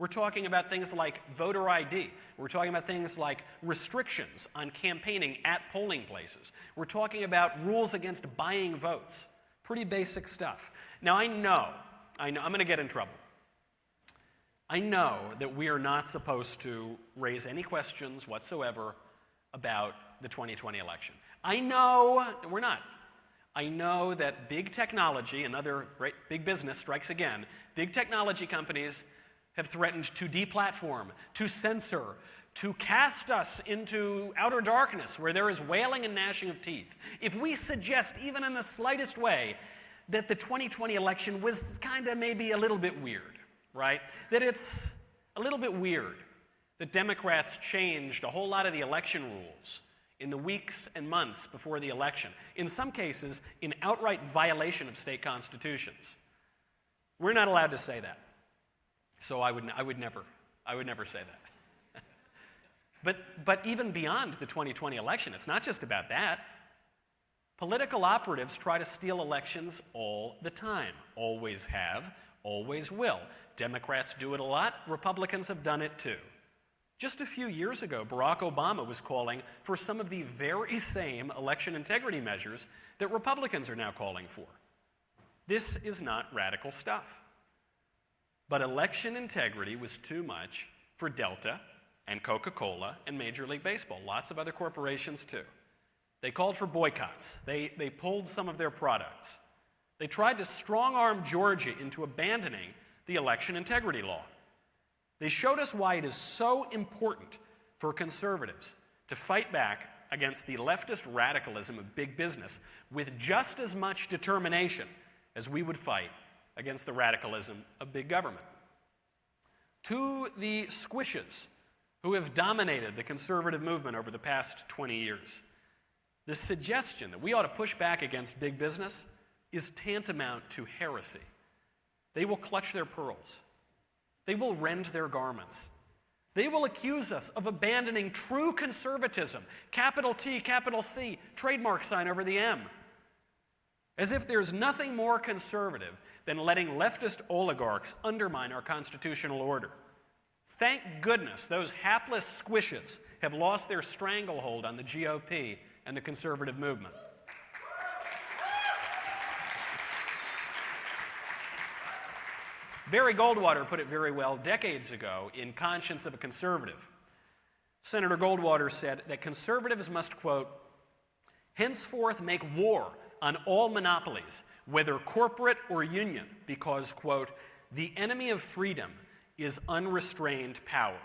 We're talking about things like voter ID. We're talking about things like restrictions on campaigning at polling places. We're talking about rules against buying votes. Pretty basic stuff. Now I know, I'm going to get in trouble. I know that we are not supposed to raise any questions whatsoever about the 2020 election. I know we're not. I know that big technology, another great big business strikes again, big technology companies have threatened to deplatform, to censor, to cast us into outer darkness where there is wailing and gnashing of teeth. If we suggest, even in the slightest way, that the 2020 election was kind of maybe a little bit weird, right? That it's a little bit weird that Democrats changed a whole lot of the election rules in the weeks and months before the election, in some cases in outright violation of state constitutions. We're not allowed to say that. So I would never say that. But even beyond the 2020 election, it's not just about that. Political operatives try to steal elections all the time. Always have, always will. Democrats do it a lot. Republicans have done it too. Just a few years ago, Barack Obama was calling for some of the very same election integrity measures that Republicans are now calling for. This is not radical stuff. But election integrity was too much for Delta and Coca-Cola and Major League Baseball, lots of other corporations too. They called for boycotts. They pulled some of their products. They tried to strong-arm Georgia into abandoning the election integrity law. They showed us why it is so important for conservatives to fight back against the leftist radicalism of big business with just as much determination as we would fight against the radicalism of big government. To the squishes who have dominated the conservative movement over the past 20 years, the suggestion that we ought to push back against big business is tantamount to heresy. They will clutch their pearls. They will rend their garments. They will accuse us of abandoning true conservatism, capital T, capital C, trademark sign over the M. As if there's nothing more conservative than letting leftist oligarchs undermine our constitutional order. Thank goodness those hapless squishes have lost their stranglehold on the GOP and the conservative movement. Barry Goldwater put it very well decades ago in Conscience of a Conservative. Senator Goldwater said that conservatives must, quote, henceforth make war on all monopolies, whether corporate or union, because, quote, the enemy of freedom is unrestrained power.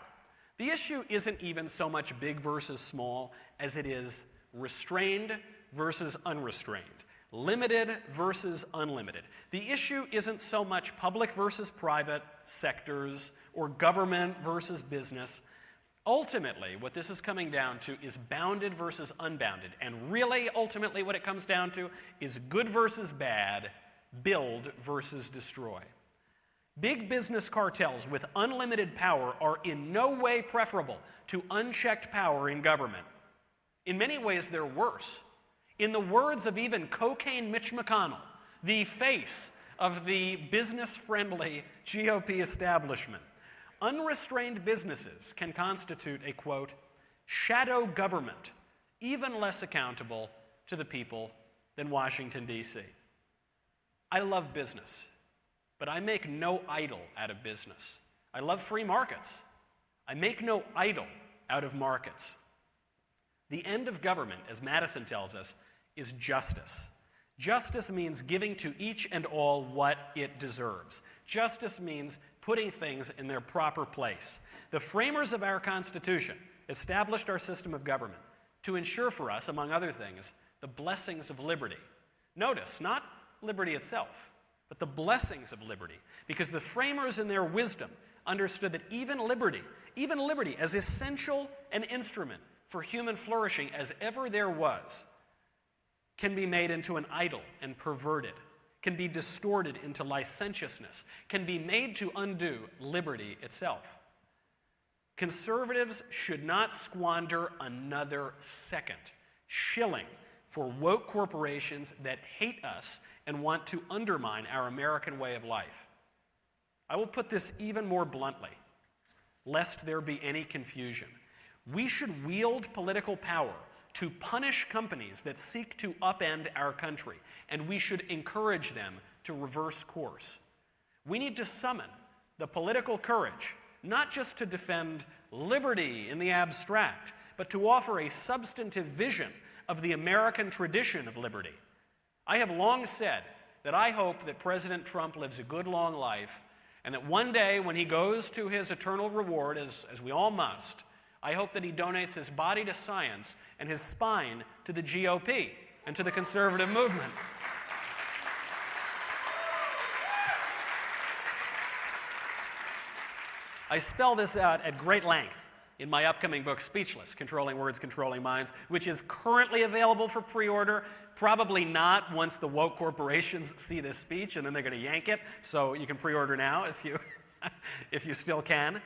The issue isn't even so much big versus small as it is restrained versus unrestrained, limited versus unlimited. The issue isn't so much public versus private sectors or government versus business. Ultimately, what this is coming down to is bounded versus unbounded. And really, ultimately, what it comes down to is good versus bad, build versus destroy. Big business cartels with unlimited power are in no way preferable to unchecked power in government. In many ways, they're worse. In the words of even cocaine Mitch McConnell, the face of the business-friendly GOP establishment, unrestrained businesses can constitute a, quote, shadow government, even less accountable to the people than Washington, D.C. I love business, but I make no idol out of business. I love free markets. I make no idol out of markets. The end of government, as Madison tells us, is justice. Justice means giving to each and all what it deserves. Justice means putting things in their proper place. The framers of our Constitution established our system of government to ensure for us, among other things, the blessings of liberty. Notice, not liberty itself, but the blessings of liberty, because the framers in their wisdom understood that even liberty as essential an instrument for human flourishing as ever there was, can be made into an idol and perverted, can be distorted into licentiousness, can be made to undo liberty itself. Conservatives should not squander another second, shilling for woke corporations that hate us and want to undermine our American way of life. I will put this even more bluntly, lest there be any confusion. We should wield political power to punish companies that seek to upend our country, and we should encourage them to reverse course. We need to summon the political courage, not just to defend liberty in the abstract, but to offer a substantive vision of the American tradition of liberty. I have long said that I hope that President Trump lives a good, long life, and that one day when he goes to his eternal reward, as we all must, I hope that he donates his body to science and his spine to the GOP and to the conservative movement. I spell this out at great length in my upcoming book, Speechless, Controlling Words, Controlling Minds, which is currently available for pre-order. Probably not once the woke corporations see this speech, and then they're going to yank it. So you can pre-order now if you still can.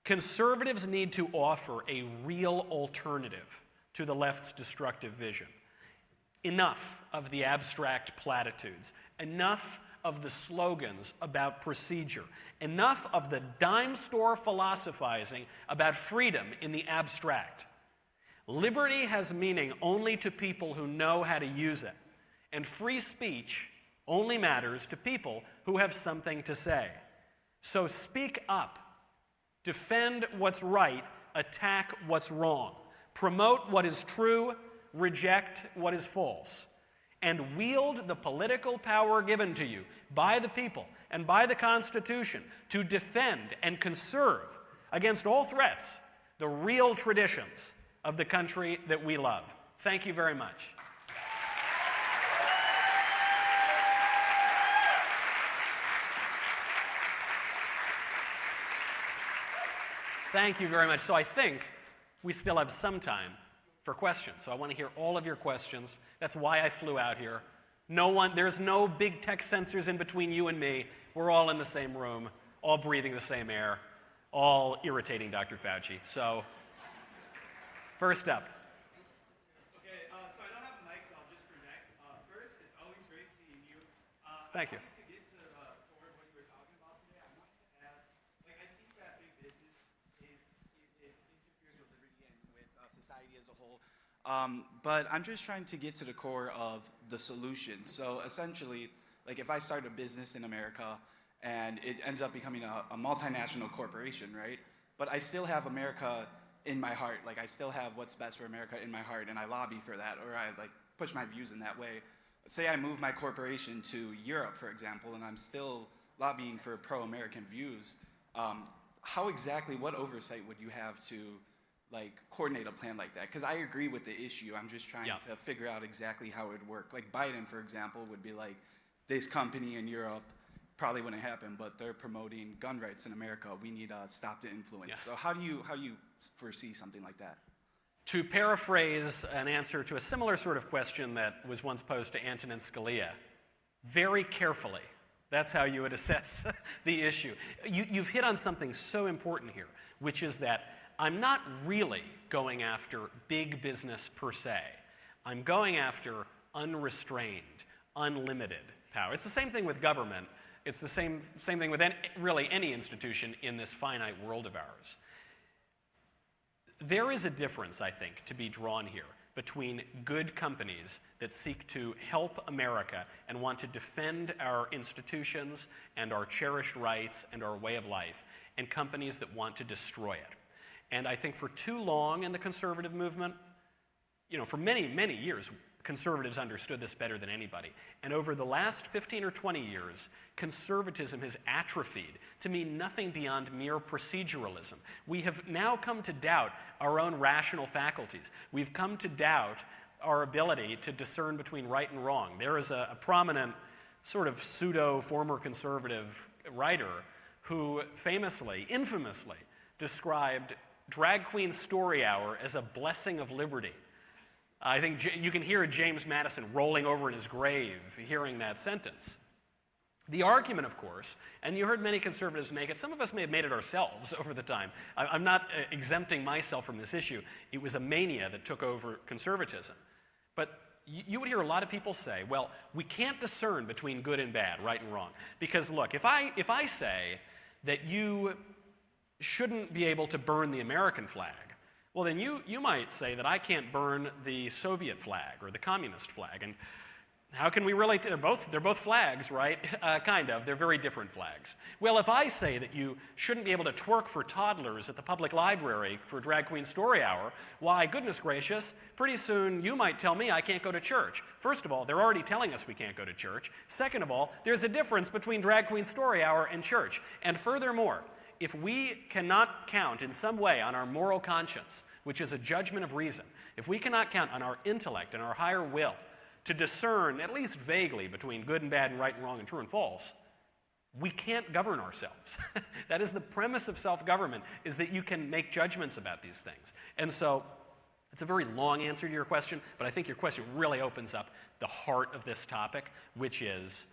Conservatives need to offer a real alternative to the left's destructive vision. Enough of the abstract platitudes. Enough of the slogans about procedure. Enough of the dime store philosophizing about freedom in the abstract. Liberty has meaning only to people who know how to use it. And free speech only matters to people who have something to say. So speak up. Defend what's right, attack what's wrong. Promote what is true, reject what is false. And wield the political power given to you by the people and by the Constitution to defend and conserve against all threats the real traditions of the country that we love. Thank you very much. Thank you very much. So I think we still have some time for questions. So I want to hear all of your questions. That's why I flew out here. There's no big tech sensors in between you and me. We're all in the same room, all breathing the same air, all irritating Dr. Fauci. So, first up. Okay, so I don't have a mic, so I'll just connect. First, it's always great seeing you. Thank you. To get to forward what you were talking about today, I wanted to ask, like, I see that big business it interferes with liberty and with society as a whole. But I'm just trying to get to the core of the solution. So essentially, like if I start a business in America and it ends up becoming a multinational corporation, right? But I still have America in my heart. Like I still have what's best for America in my heart, and I lobby for that, or I like push my views in that way. Say I move my corporation to Europe, for example, and I'm still lobbying for pro-American views. What oversight would you have to like coordinate a plan like that? Because I agree with the issue. I'm just trying to figure out exactly how it would work. Like Biden, for example, would be like, this company in Europe probably wouldn't happen, but they're promoting gun rights in America. We need to stop the influence. So how do you foresee something like that? To paraphrase an answer to a similar sort of question that was once posed to Antonin Scalia, very carefully. That's how you would assess the issue. You've hit on something so important here, which is that I'm not really going after big business per se. I'm going after unrestrained, unlimited power. It's the same thing with government. It's the same thing with really any institution in this finite world of ours. There is a difference, I think, to be drawn here between good companies that seek to help America and want to defend our institutions and our cherished rights and our way of life, and companies that want to destroy it. And I think for too long in the conservative movement, for many, many years, conservatives understood this better than anybody. And over the last 15 or 20 years, conservatism has atrophied to mean nothing beyond mere proceduralism. We have now come to doubt our own rational faculties. We've come to doubt our ability to discern between right and wrong. There is a prominent sort of pseudo-former conservative writer who famously, infamously, described Drag Queen Story Hour as a blessing of liberty. I think you can hear James Madison rolling over in his grave hearing that sentence. The argument, of course, and you heard many conservatives make it, some of us may have made it ourselves over the time. I'm not exempting myself from this issue. It was a mania that took over conservatism. But you would hear a lot of people say, well, we can't discern between good and bad, right and wrong. Because look, if I say that you shouldn't be able to burn the American flag, well then you might say that I can't burn the Soviet flag or the communist flag. And how can we relate to, they're both flags, right? Kind of, they're very different flags. Well, if I say that you shouldn't be able to twerk for toddlers at the public library for Drag Queen Story Hour, why, goodness gracious, pretty soon you might tell me I can't go to church. First of all, they're already telling us we can't go to church. Second of all, there's a difference between Drag Queen Story Hour and church. And furthermore, if we cannot count in some way on our moral conscience, which is a judgment of reason, if we cannot count on our intellect and our higher will to discern, at least vaguely, between good and bad and right and wrong and true and false, we can't govern ourselves. That is the premise of self-government, is that you can make judgments about these things. And so it's a very long answer to your question, but I think your question really opens up the heart of this topic, which is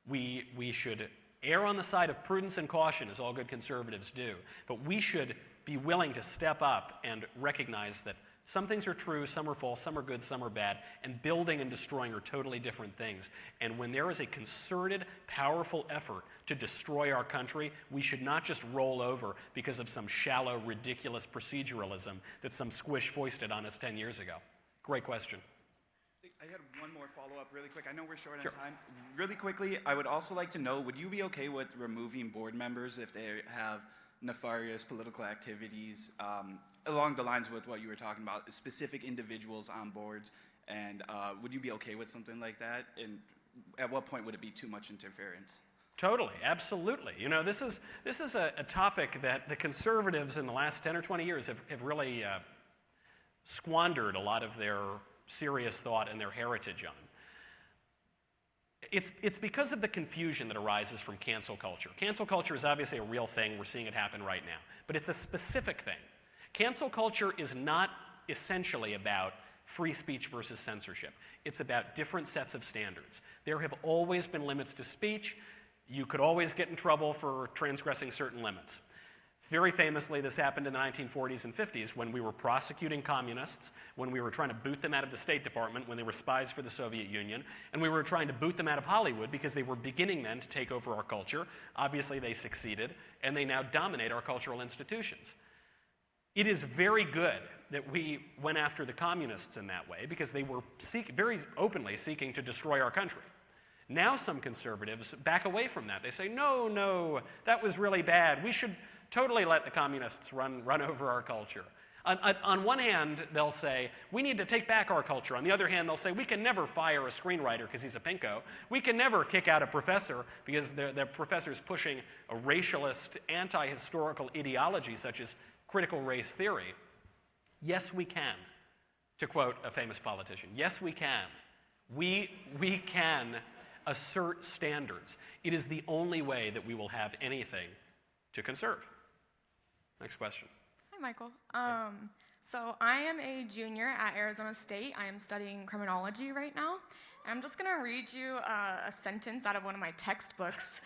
we should err on the side of prudence and caution, as all good conservatives do, but we should be willing to step up and recognize that some things are true, some are false, some are good, some are bad, and building and destroying are totally different things. And when there is a concerted, powerful effort to destroy our country, we should not just roll over because of some shallow, ridiculous proceduralism that some squish foisted on us 10 years ago. Great question. I had one more follow-up really quick. I know we're short on time. Really quickly, I would also like to know, would you be okay with removing board members if they have nefarious political activities along the lines with what you were talking about, specific individuals on boards, and would you be okay with something like that? And at what point would it be too much interference? Totally, absolutely. You know, this is a topic that the conservatives in the last 10 or 20 years have really squandered a lot of their serious thought and their heritage on. It's because of the confusion that arises from cancel culture. Cancel culture is obviously a real thing. We're seeing it happen right now. But it's a specific thing. Cancel culture is not essentially about free speech versus censorship. It's about different sets of standards. There have always been limits to speech. You could always get in trouble for transgressing certain limits. Very famously, this happened in the 1940s and 50s when we were prosecuting communists, when we were trying to boot them out of the State Department, when they were spies for the Soviet Union, and we were trying to boot them out of Hollywood because they were beginning then to take over our culture. Obviously, they succeeded, and they now dominate our cultural institutions. It is very good that we went after the communists in that way because they were very openly seeking to destroy our country. Now some conservatives back away from that. They say, no, that was really bad. We should totally let the communists run over our culture. On one hand, they'll say, we need to take back our culture. On the other hand, they'll say, we can never fire a screenwriter because he's a pinko. We can never kick out a professor because the professor's pushing a racialist, anti-historical ideology such as critical race theory. Yes, we can, to quote a famous politician. Yes, we can. We can assert standards. It is the only way that we will have anything to conserve. Next question. Hi, Michael. So I am a junior at Arizona State. I am studying criminology right now. And I'm just going to read you a sentence out of one of my textbooks.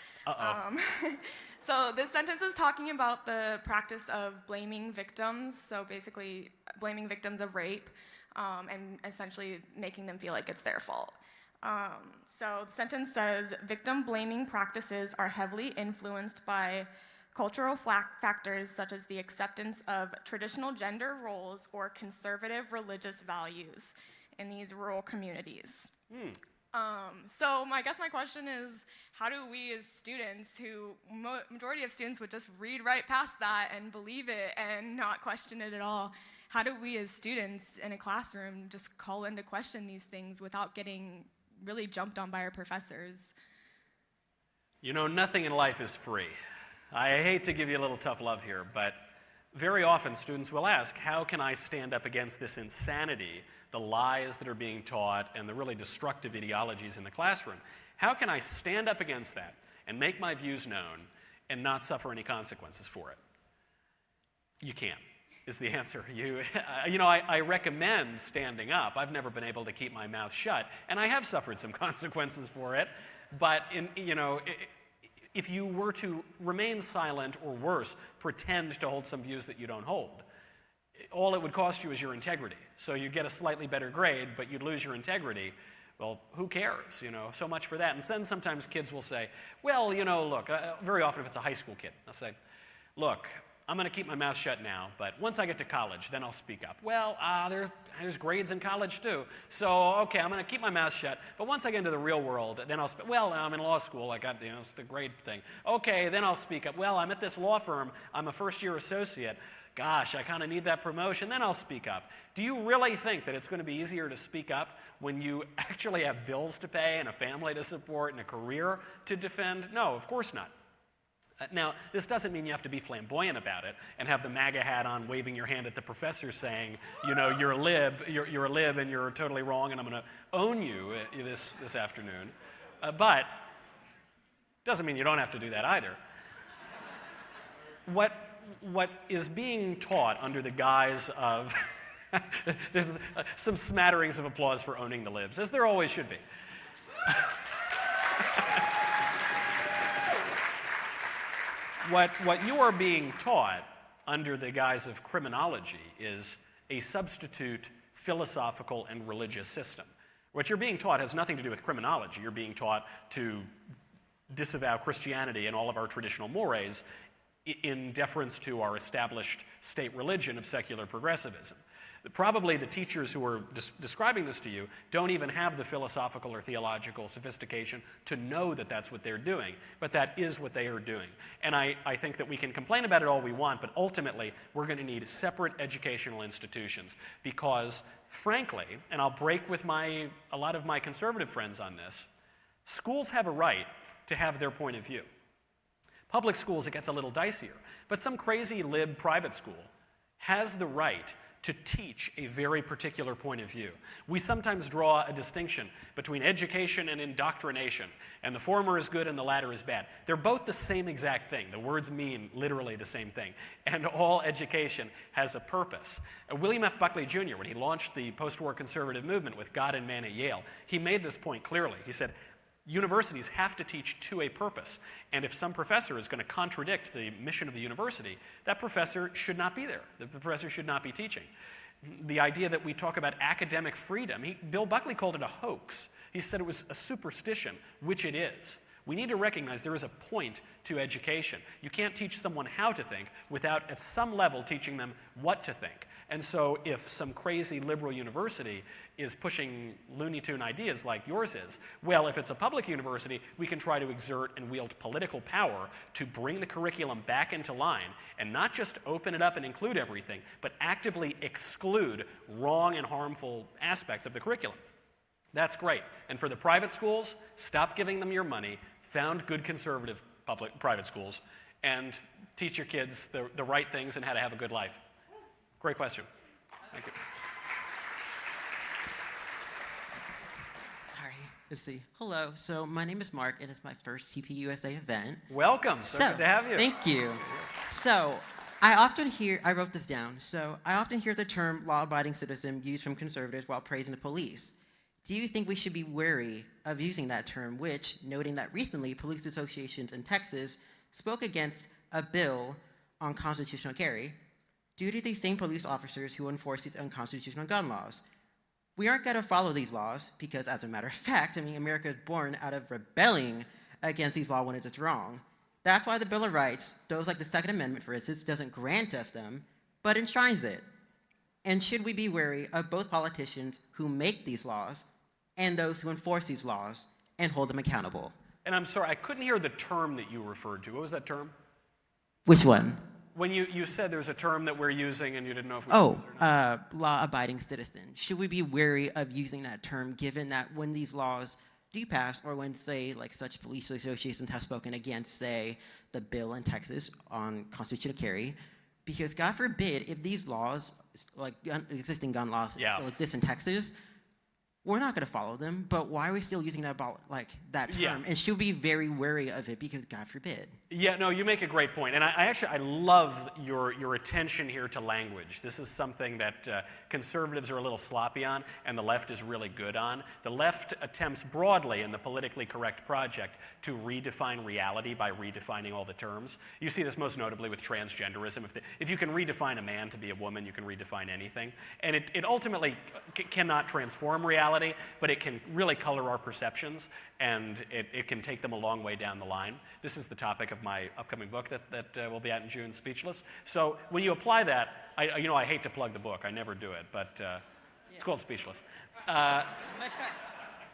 So this sentence is talking about the practice of blaming victims, so basically blaming victims of rape, and essentially making them feel like it's their fault. So the sentence says, victim blaming practices are heavily influenced by cultural factors such as the acceptance of traditional gender roles or conservative religious values in these rural communities. So I guess my question is, how do we as students, who majority of students would just read right past that and believe it and not question it at all, how do we as students in a classroom just call into question these things without getting really jumped on by our professors? You know, nothing in life is free. I hate to give you a little tough love here, but very often students will ask, how can I stand up against this insanity, the lies that are being taught, and the really destructive ideologies in the classroom? How can I stand up against that and make my views known and not suffer any consequences for it? You can't. is the answer. I recommend standing up. I've never been able to keep my mouth shut, and I have suffered some consequences for it. But if you were to remain silent or worse, pretend to hold some views that you don't hold, all it would cost you is your integrity. So you get a slightly better grade, but you'd lose your integrity. Well, who cares? So much for that. And then sometimes kids will say, well, look, very often if it's a high school kid, I'll say, look, I'm going to keep my mouth shut now, but once I get to college, then I'll speak up. Well, there's grades in college too. So, okay, I'm going to keep my mouth shut, but once I get into the real world, then I'll speak. Well, I'm in law school. I got, it's the grade thing. Okay, then I'll speak up. Well, I'm at this law firm. I'm a first-year associate. Gosh, I kind of need that promotion, then I'll speak up. Do you really think that it's going to be easier to speak up when you actually have bills to pay and a family to support and a career to defend? No, of course not. Now, this doesn't mean you have to be flamboyant about it and have the MAGA hat on, waving your hand at the professor saying, you're a lib and you're totally wrong and I'm going to own you this afternoon. But it doesn't mean you don't have to do that either. What is being taught under the guise of, there's some smatterings of applause for owning the libs, as there always should be. What you are being taught under the guise of criminology is a substitute philosophical and religious system. What you're being taught has nothing to do with criminology. You're being taught to disavow Christianity and all of our traditional mores in deference to our established state religion of secular progressivism. Probably the teachers who are describing this to you don't even have the philosophical or theological sophistication to know that that's what they're doing, but that is what they are doing. And I think that we can complain about it all we want, but ultimately we're going to need separate educational institutions because, frankly, and I'll break with a lot of my conservative friends on this, schools have a right to have their point of view. Public schools, it gets a little dicier, but some crazy lib private school has the right to teach a very particular point of view. We sometimes draw a distinction between education and indoctrination, and the former is good and the latter is bad. They're both the same exact thing. The words mean literally the same thing, and all education has a purpose. William F. Buckley Jr., when he launched the post-war conservative movement with God and Man at Yale, he made this point clearly. He said, universities have to teach to a purpose, and if some professor is going to contradict the mission of the university, that professor should not be there. The professor should not be teaching. The idea that we talk about academic freedom, Bill Buckley called it a hoax. He said it was a superstition, which it is. We need to recognize there is a point to education. You can't teach someone how to think without, at some level, teaching them what to think. And so if some crazy liberal university is pushing Looney Tune ideas like yours is, well, if it's a public university, we can try to exert and wield political power to bring the curriculum back into line and not just open it up and include everything, but actively exclude wrong and harmful aspects of the curriculum. That's great. And for the private schools, stop giving them your money, found good conservative private schools, and teach your kids the right things and how to have a good life. Great question. Thank you. Sorry, let's see. Hello, so my name is Mark, and it's my first TPUSA event. Welcome, so good to have you. Thank you. So, I wrote this down, so I often hear the term law-abiding citizen used from conservatives while praising the police. Do you think we should be wary of using that term, which, noting that recently police associations in Texas spoke against a bill on constitutional carry due to these same police officers who enforce these unconstitutional gun laws? We aren't going to follow these laws because, as a matter of fact, America is born out of rebelling against these laws when it is wrong. That's why the Bill of Rights, those like the Second Amendment, for instance, doesn't grant us them, but enshrines it. And should we be wary of both politicians who make these laws and those who enforce these laws and hold them accountable? And I'm sorry, I couldn't hear the term that you referred to. What was that term? Which one? When you said there's a term that we're using and you didn't know if we could use it or not. Law-abiding citizen. Should we be wary of using that term given that when these laws do pass, or when, say, like such police associations have spoken against, say, the bill in Texas on constitutional carry, because God forbid if these laws, like existing gun laws, still exist in Texas, we're not going to follow them, but why are we still using that term? Yeah. And should be very wary of it because God forbid. Yeah, no, you make a great point. And I love your attention here to language. This is something that conservatives are a little sloppy on and the left is really good on. The left attempts broadly in the politically correct project to redefine reality by redefining all the terms. You see this most notably with transgenderism. If you can redefine a man to be a woman, you can redefine anything. And it ultimately cannot transform reality, but it can really color our perceptions, and it can take them a long way down the line. This is the topic of my upcoming book that will be out in June, Speechless. So when you apply that, I hate to plug the book, I never do it, but it's called Speechless.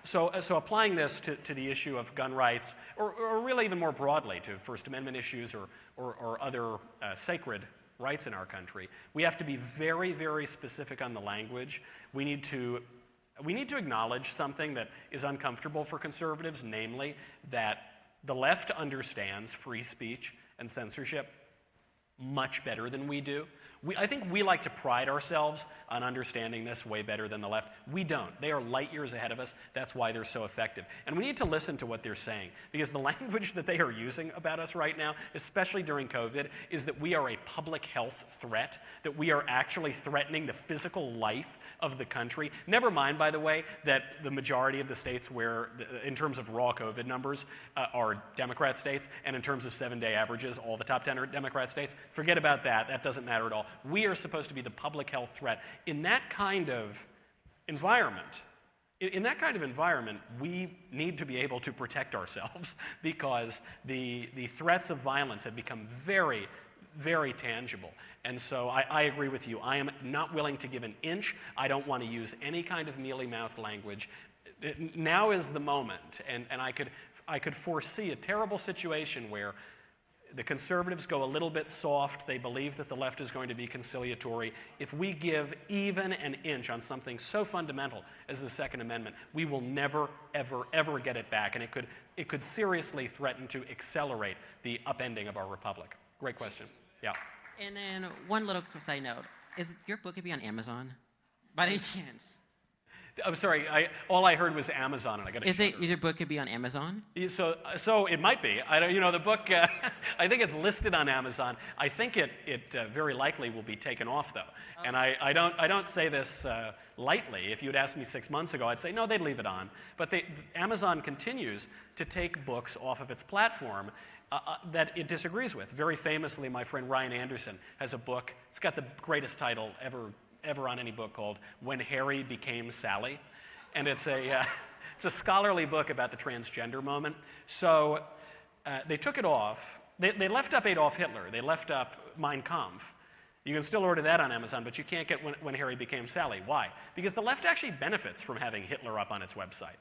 So applying this to the issue of gun rights, or really even more broadly to First Amendment issues or other sacred rights in our country, we have to be very, very specific on the language. We need to acknowledge something that is uncomfortable for conservatives, namely that the left understands free speech and censorship much better than we do. I think we like to pride ourselves on understanding this way better than the left. We don't. They are light years ahead of us. That's why they're so effective. And we need to listen to what they're saying, because the language that they are using about us right now, especially during COVID, is that we are a public health threat, that we are actually threatening the physical life of the country. Never mind, by the way, that the majority of the states where, in terms of raw COVID numbers, are Democrat states, and in terms of 7-day averages, all the top 10 are Democrat states. Forget about that. That doesn't matter at all. We are supposed to be the public health threat. In that kind of environment, we need to be able to protect ourselves because the threats of violence have become very, very tangible. And so I agree with you. I am not willing to give an inch. I don't want to use any kind of mealy-mouthed language. Now is the moment, and I could foresee a terrible situation where the conservatives go a little bit soft. They believe that the left is going to be conciliatory. If we give even an inch on something so fundamental as the Second Amendment, we will never, ever, ever get it back. And it could seriously threaten to accelerate the upending of our republic. Great question. Yeah. And then one little side note. Is your book going to be on Amazon? By any chance? I'm sorry, all I heard was Amazon, and I got to. Is your book could be on Amazon? So it might be. The book. I think it's listed on Amazon. I think it very likely will be taken off though. Okay. And I don't say this lightly. If you had asked me 6 months ago, I'd say no, they'd leave it on. But Amazon continues to take books off of its platform that it disagrees with. Very famously, my friend Ryan Anderson has a book. It's got the greatest title ever on any book, called When Harry Became Sally. And it's a scholarly book about the transgender moment. So they took it off. They left up Adolf Hitler. They left up Mein Kampf. You can still order that on Amazon, but you can't get When Harry Became Sally. Why? Because the left actually benefits from having Hitler up on its website.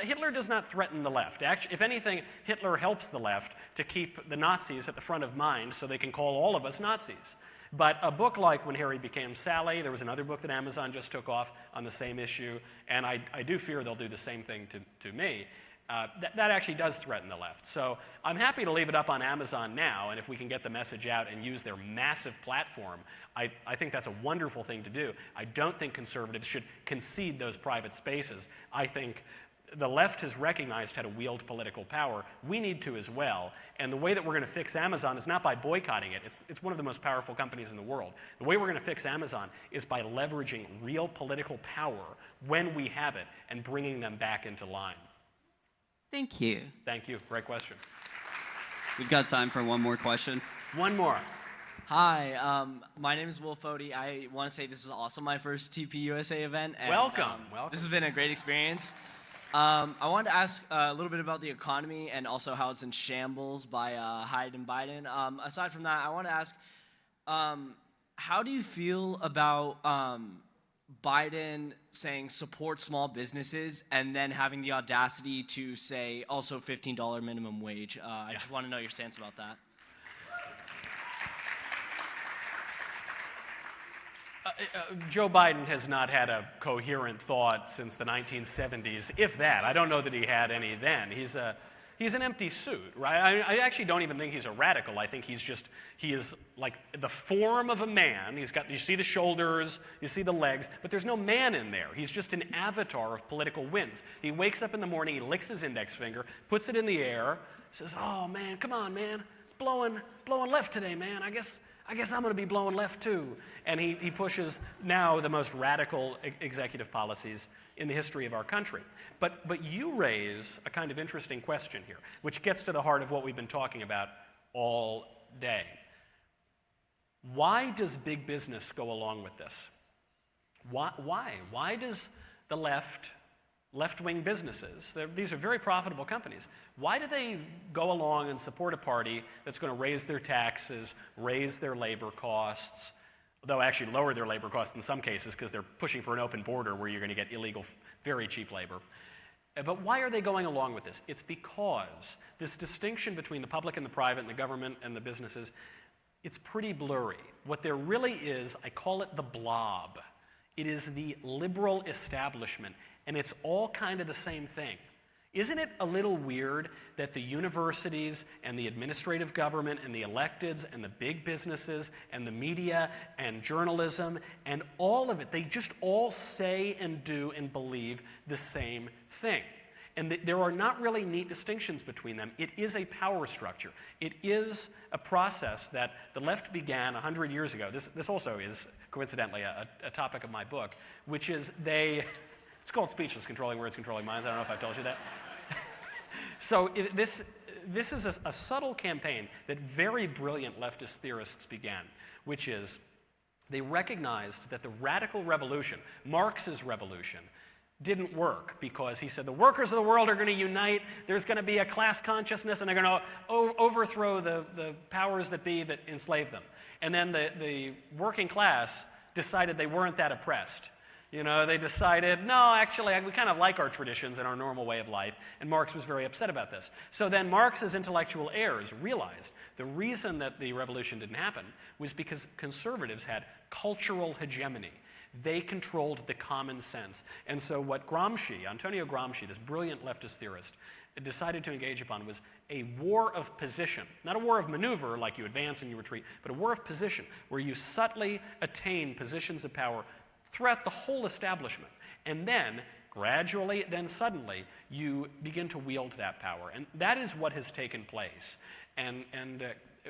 Hitler does not threaten the left. Actually, if anything, Hitler helps the left to keep the Nazis at the front of mind so they can call all of us Nazis. But a book like When Harry Became Sally, there was another book that Amazon just took off on the same issue, and I do fear they'll do the same thing to me. That actually does threaten the left. So I'm happy to leave it up on Amazon now, and if we can get the message out and use their massive platform, I think that's a wonderful thing to do. I don't think conservatives should concede those private spaces. I think the left has recognized how to wield political power. We need to as well. And the way that we're going to fix Amazon is not by boycotting it. It's one of the most powerful companies in the world. The way we're going to fix Amazon is by leveraging real political power when we have it and bringing them back into line. Thank you. Thank you. Great question. We've got time for one more question. One more. Hi, my name is Will Fody. I want to say this is also my first TPUSA event. And, welcome. This has been a great experience. I wanted to ask a little bit about the economy and also how it's in shambles by Hyde and Biden. Aside from that, I want to ask, how do you feel about Biden saying support small businesses and then having the audacity to say also $15 minimum wage? I just want to know your stance about that. Joe Biden has not had a coherent thought since the 1970s, if that. I don't know that he had any then. He's He's an empty suit, right? I actually don't even think he's a radical. I think he is like the form of a man. You see the shoulders, you see the legs, but there's no man in there. He's just an avatar of political winds. He wakes up in the morning, he licks his index finger, puts it in the air, says, oh man, come on, man. It's blowing left today, man. I guess I'm going to be blowing left too. And he pushes now the most radical executive policies in the history of our country. But you raise a kind of interesting question here, which gets to the heart of what we've been talking about all day. Why does big business go along with this? Why? Why does the left-wing businesses, these are very profitable companies, why do they go along and support a party that's going to raise their taxes, raise their labor costs, though actually lower their labor costs in some cases because they're pushing for an open border where you're going to get illegal, very cheap labor. But why are they going along with this? It's because this distinction between the public and the private and the government and the businesses, it's pretty blurry. What there really is, I call it the blob. It is the liberal establishment, and it's all kind of the same thing. Isn't it a little weird that the universities and the administrative government and the electeds and the big businesses and the media and journalism and all of it, they just all say and do and believe the same thing? And there are not really neat distinctions between them. It is a power structure. It is a process that the left began 100 years ago. This also is, coincidentally, a topic of my book, which is it's called Speechless, Controlling Words, Controlling Minds. I don't know if I've told you that. So this is a subtle campaign that very brilliant leftist theorists began, which is they recognized that the radical revolution, Marx's revolution, didn't work because he said the workers of the world are going to unite, there's going to be a class consciousness, and they're going to overthrow the powers that be that enslave them. And then the working class decided they weren't that oppressed. You know, they decided, no, actually, we kind of like our traditions and our normal way of life, and Marx was very upset about this. So then Marx's intellectual heirs realized the reason that the revolution didn't happen was because conservatives had cultural hegemony. They controlled the common sense. And so what Antonio Gramsci, this brilliant leftist theorist, decided to engage upon was a war of position. Not a war of maneuver, like you advance and you retreat, but a war of position, where you subtly attain positions of power throughout the whole establishment. And then, gradually, then suddenly, you begin to wield that power. And that is what has taken place. And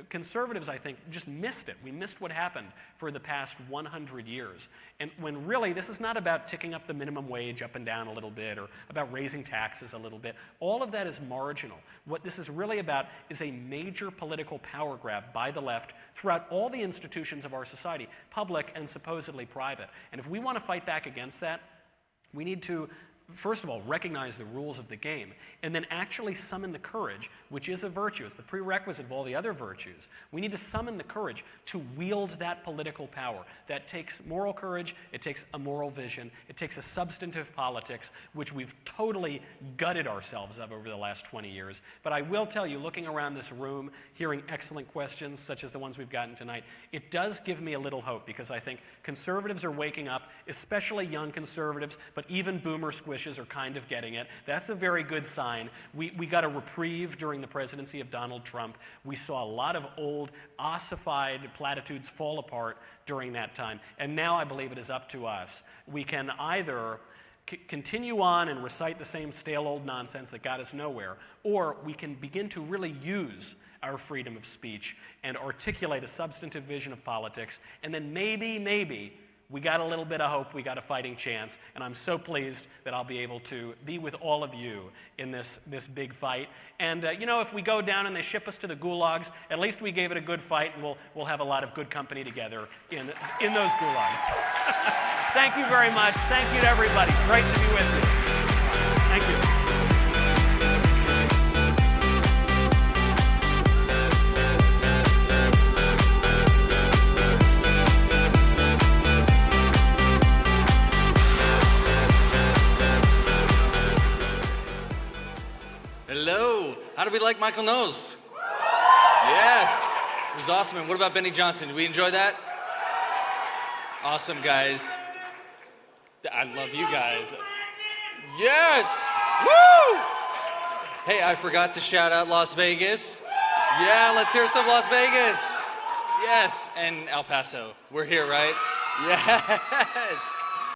conservatives, I think, just missed it. We missed what happened for the past 100 years. And when really, this is not about ticking up the minimum wage up and down a little bit or about raising taxes a little bit. All of that is marginal. What this is really about is a major political power grab by the left throughout all the institutions of our society, public and supposedly private. And if we want to fight back against that, we need to, first of all, recognize the rules of the game, and then actually summon the courage, which is a virtue. It's the prerequisite of all the other virtues. We need to summon the courage to wield that political power. That takes moral courage, it takes a moral vision, it takes a substantive politics, which we've totally gutted ourselves of over the last 20 years. But I will tell you, looking around this room, hearing excellent questions, such as the ones we've gotten tonight, it does give me a little hope, because I think conservatives are waking up, especially young conservatives, but even boomer squishes are kind of getting it. That's a very good sign. We got a reprieve during the presidency of Donald Trump. We saw a lot of old ossified platitudes fall apart during that time. And now I believe it is up to us. We can either continue on and recite the same stale old nonsense that got us nowhere, or we can begin to really use our freedom of speech and articulate a substantive vision of politics, and then maybe we got a little bit of hope, we got a fighting chance, and I'm so pleased that I'll be able to be with all of you in this big fight. And if we go down and they ship us to the gulags, at least we gave it a good fight, and we'll have a lot of good company together in those gulags. Thank you very much. Thank you to everybody. Great to be with you. Thank you. Hello. How did we like Michael Knowles? Yes. It was awesome. And what about Benny Johnson? Did we enjoy that? Awesome, guys. I love you guys. Yes. Woo! Hey, I forgot to shout out Las Vegas. Yeah, let's hear some Las Vegas. Yes, and El Paso. We're here, right? Yes.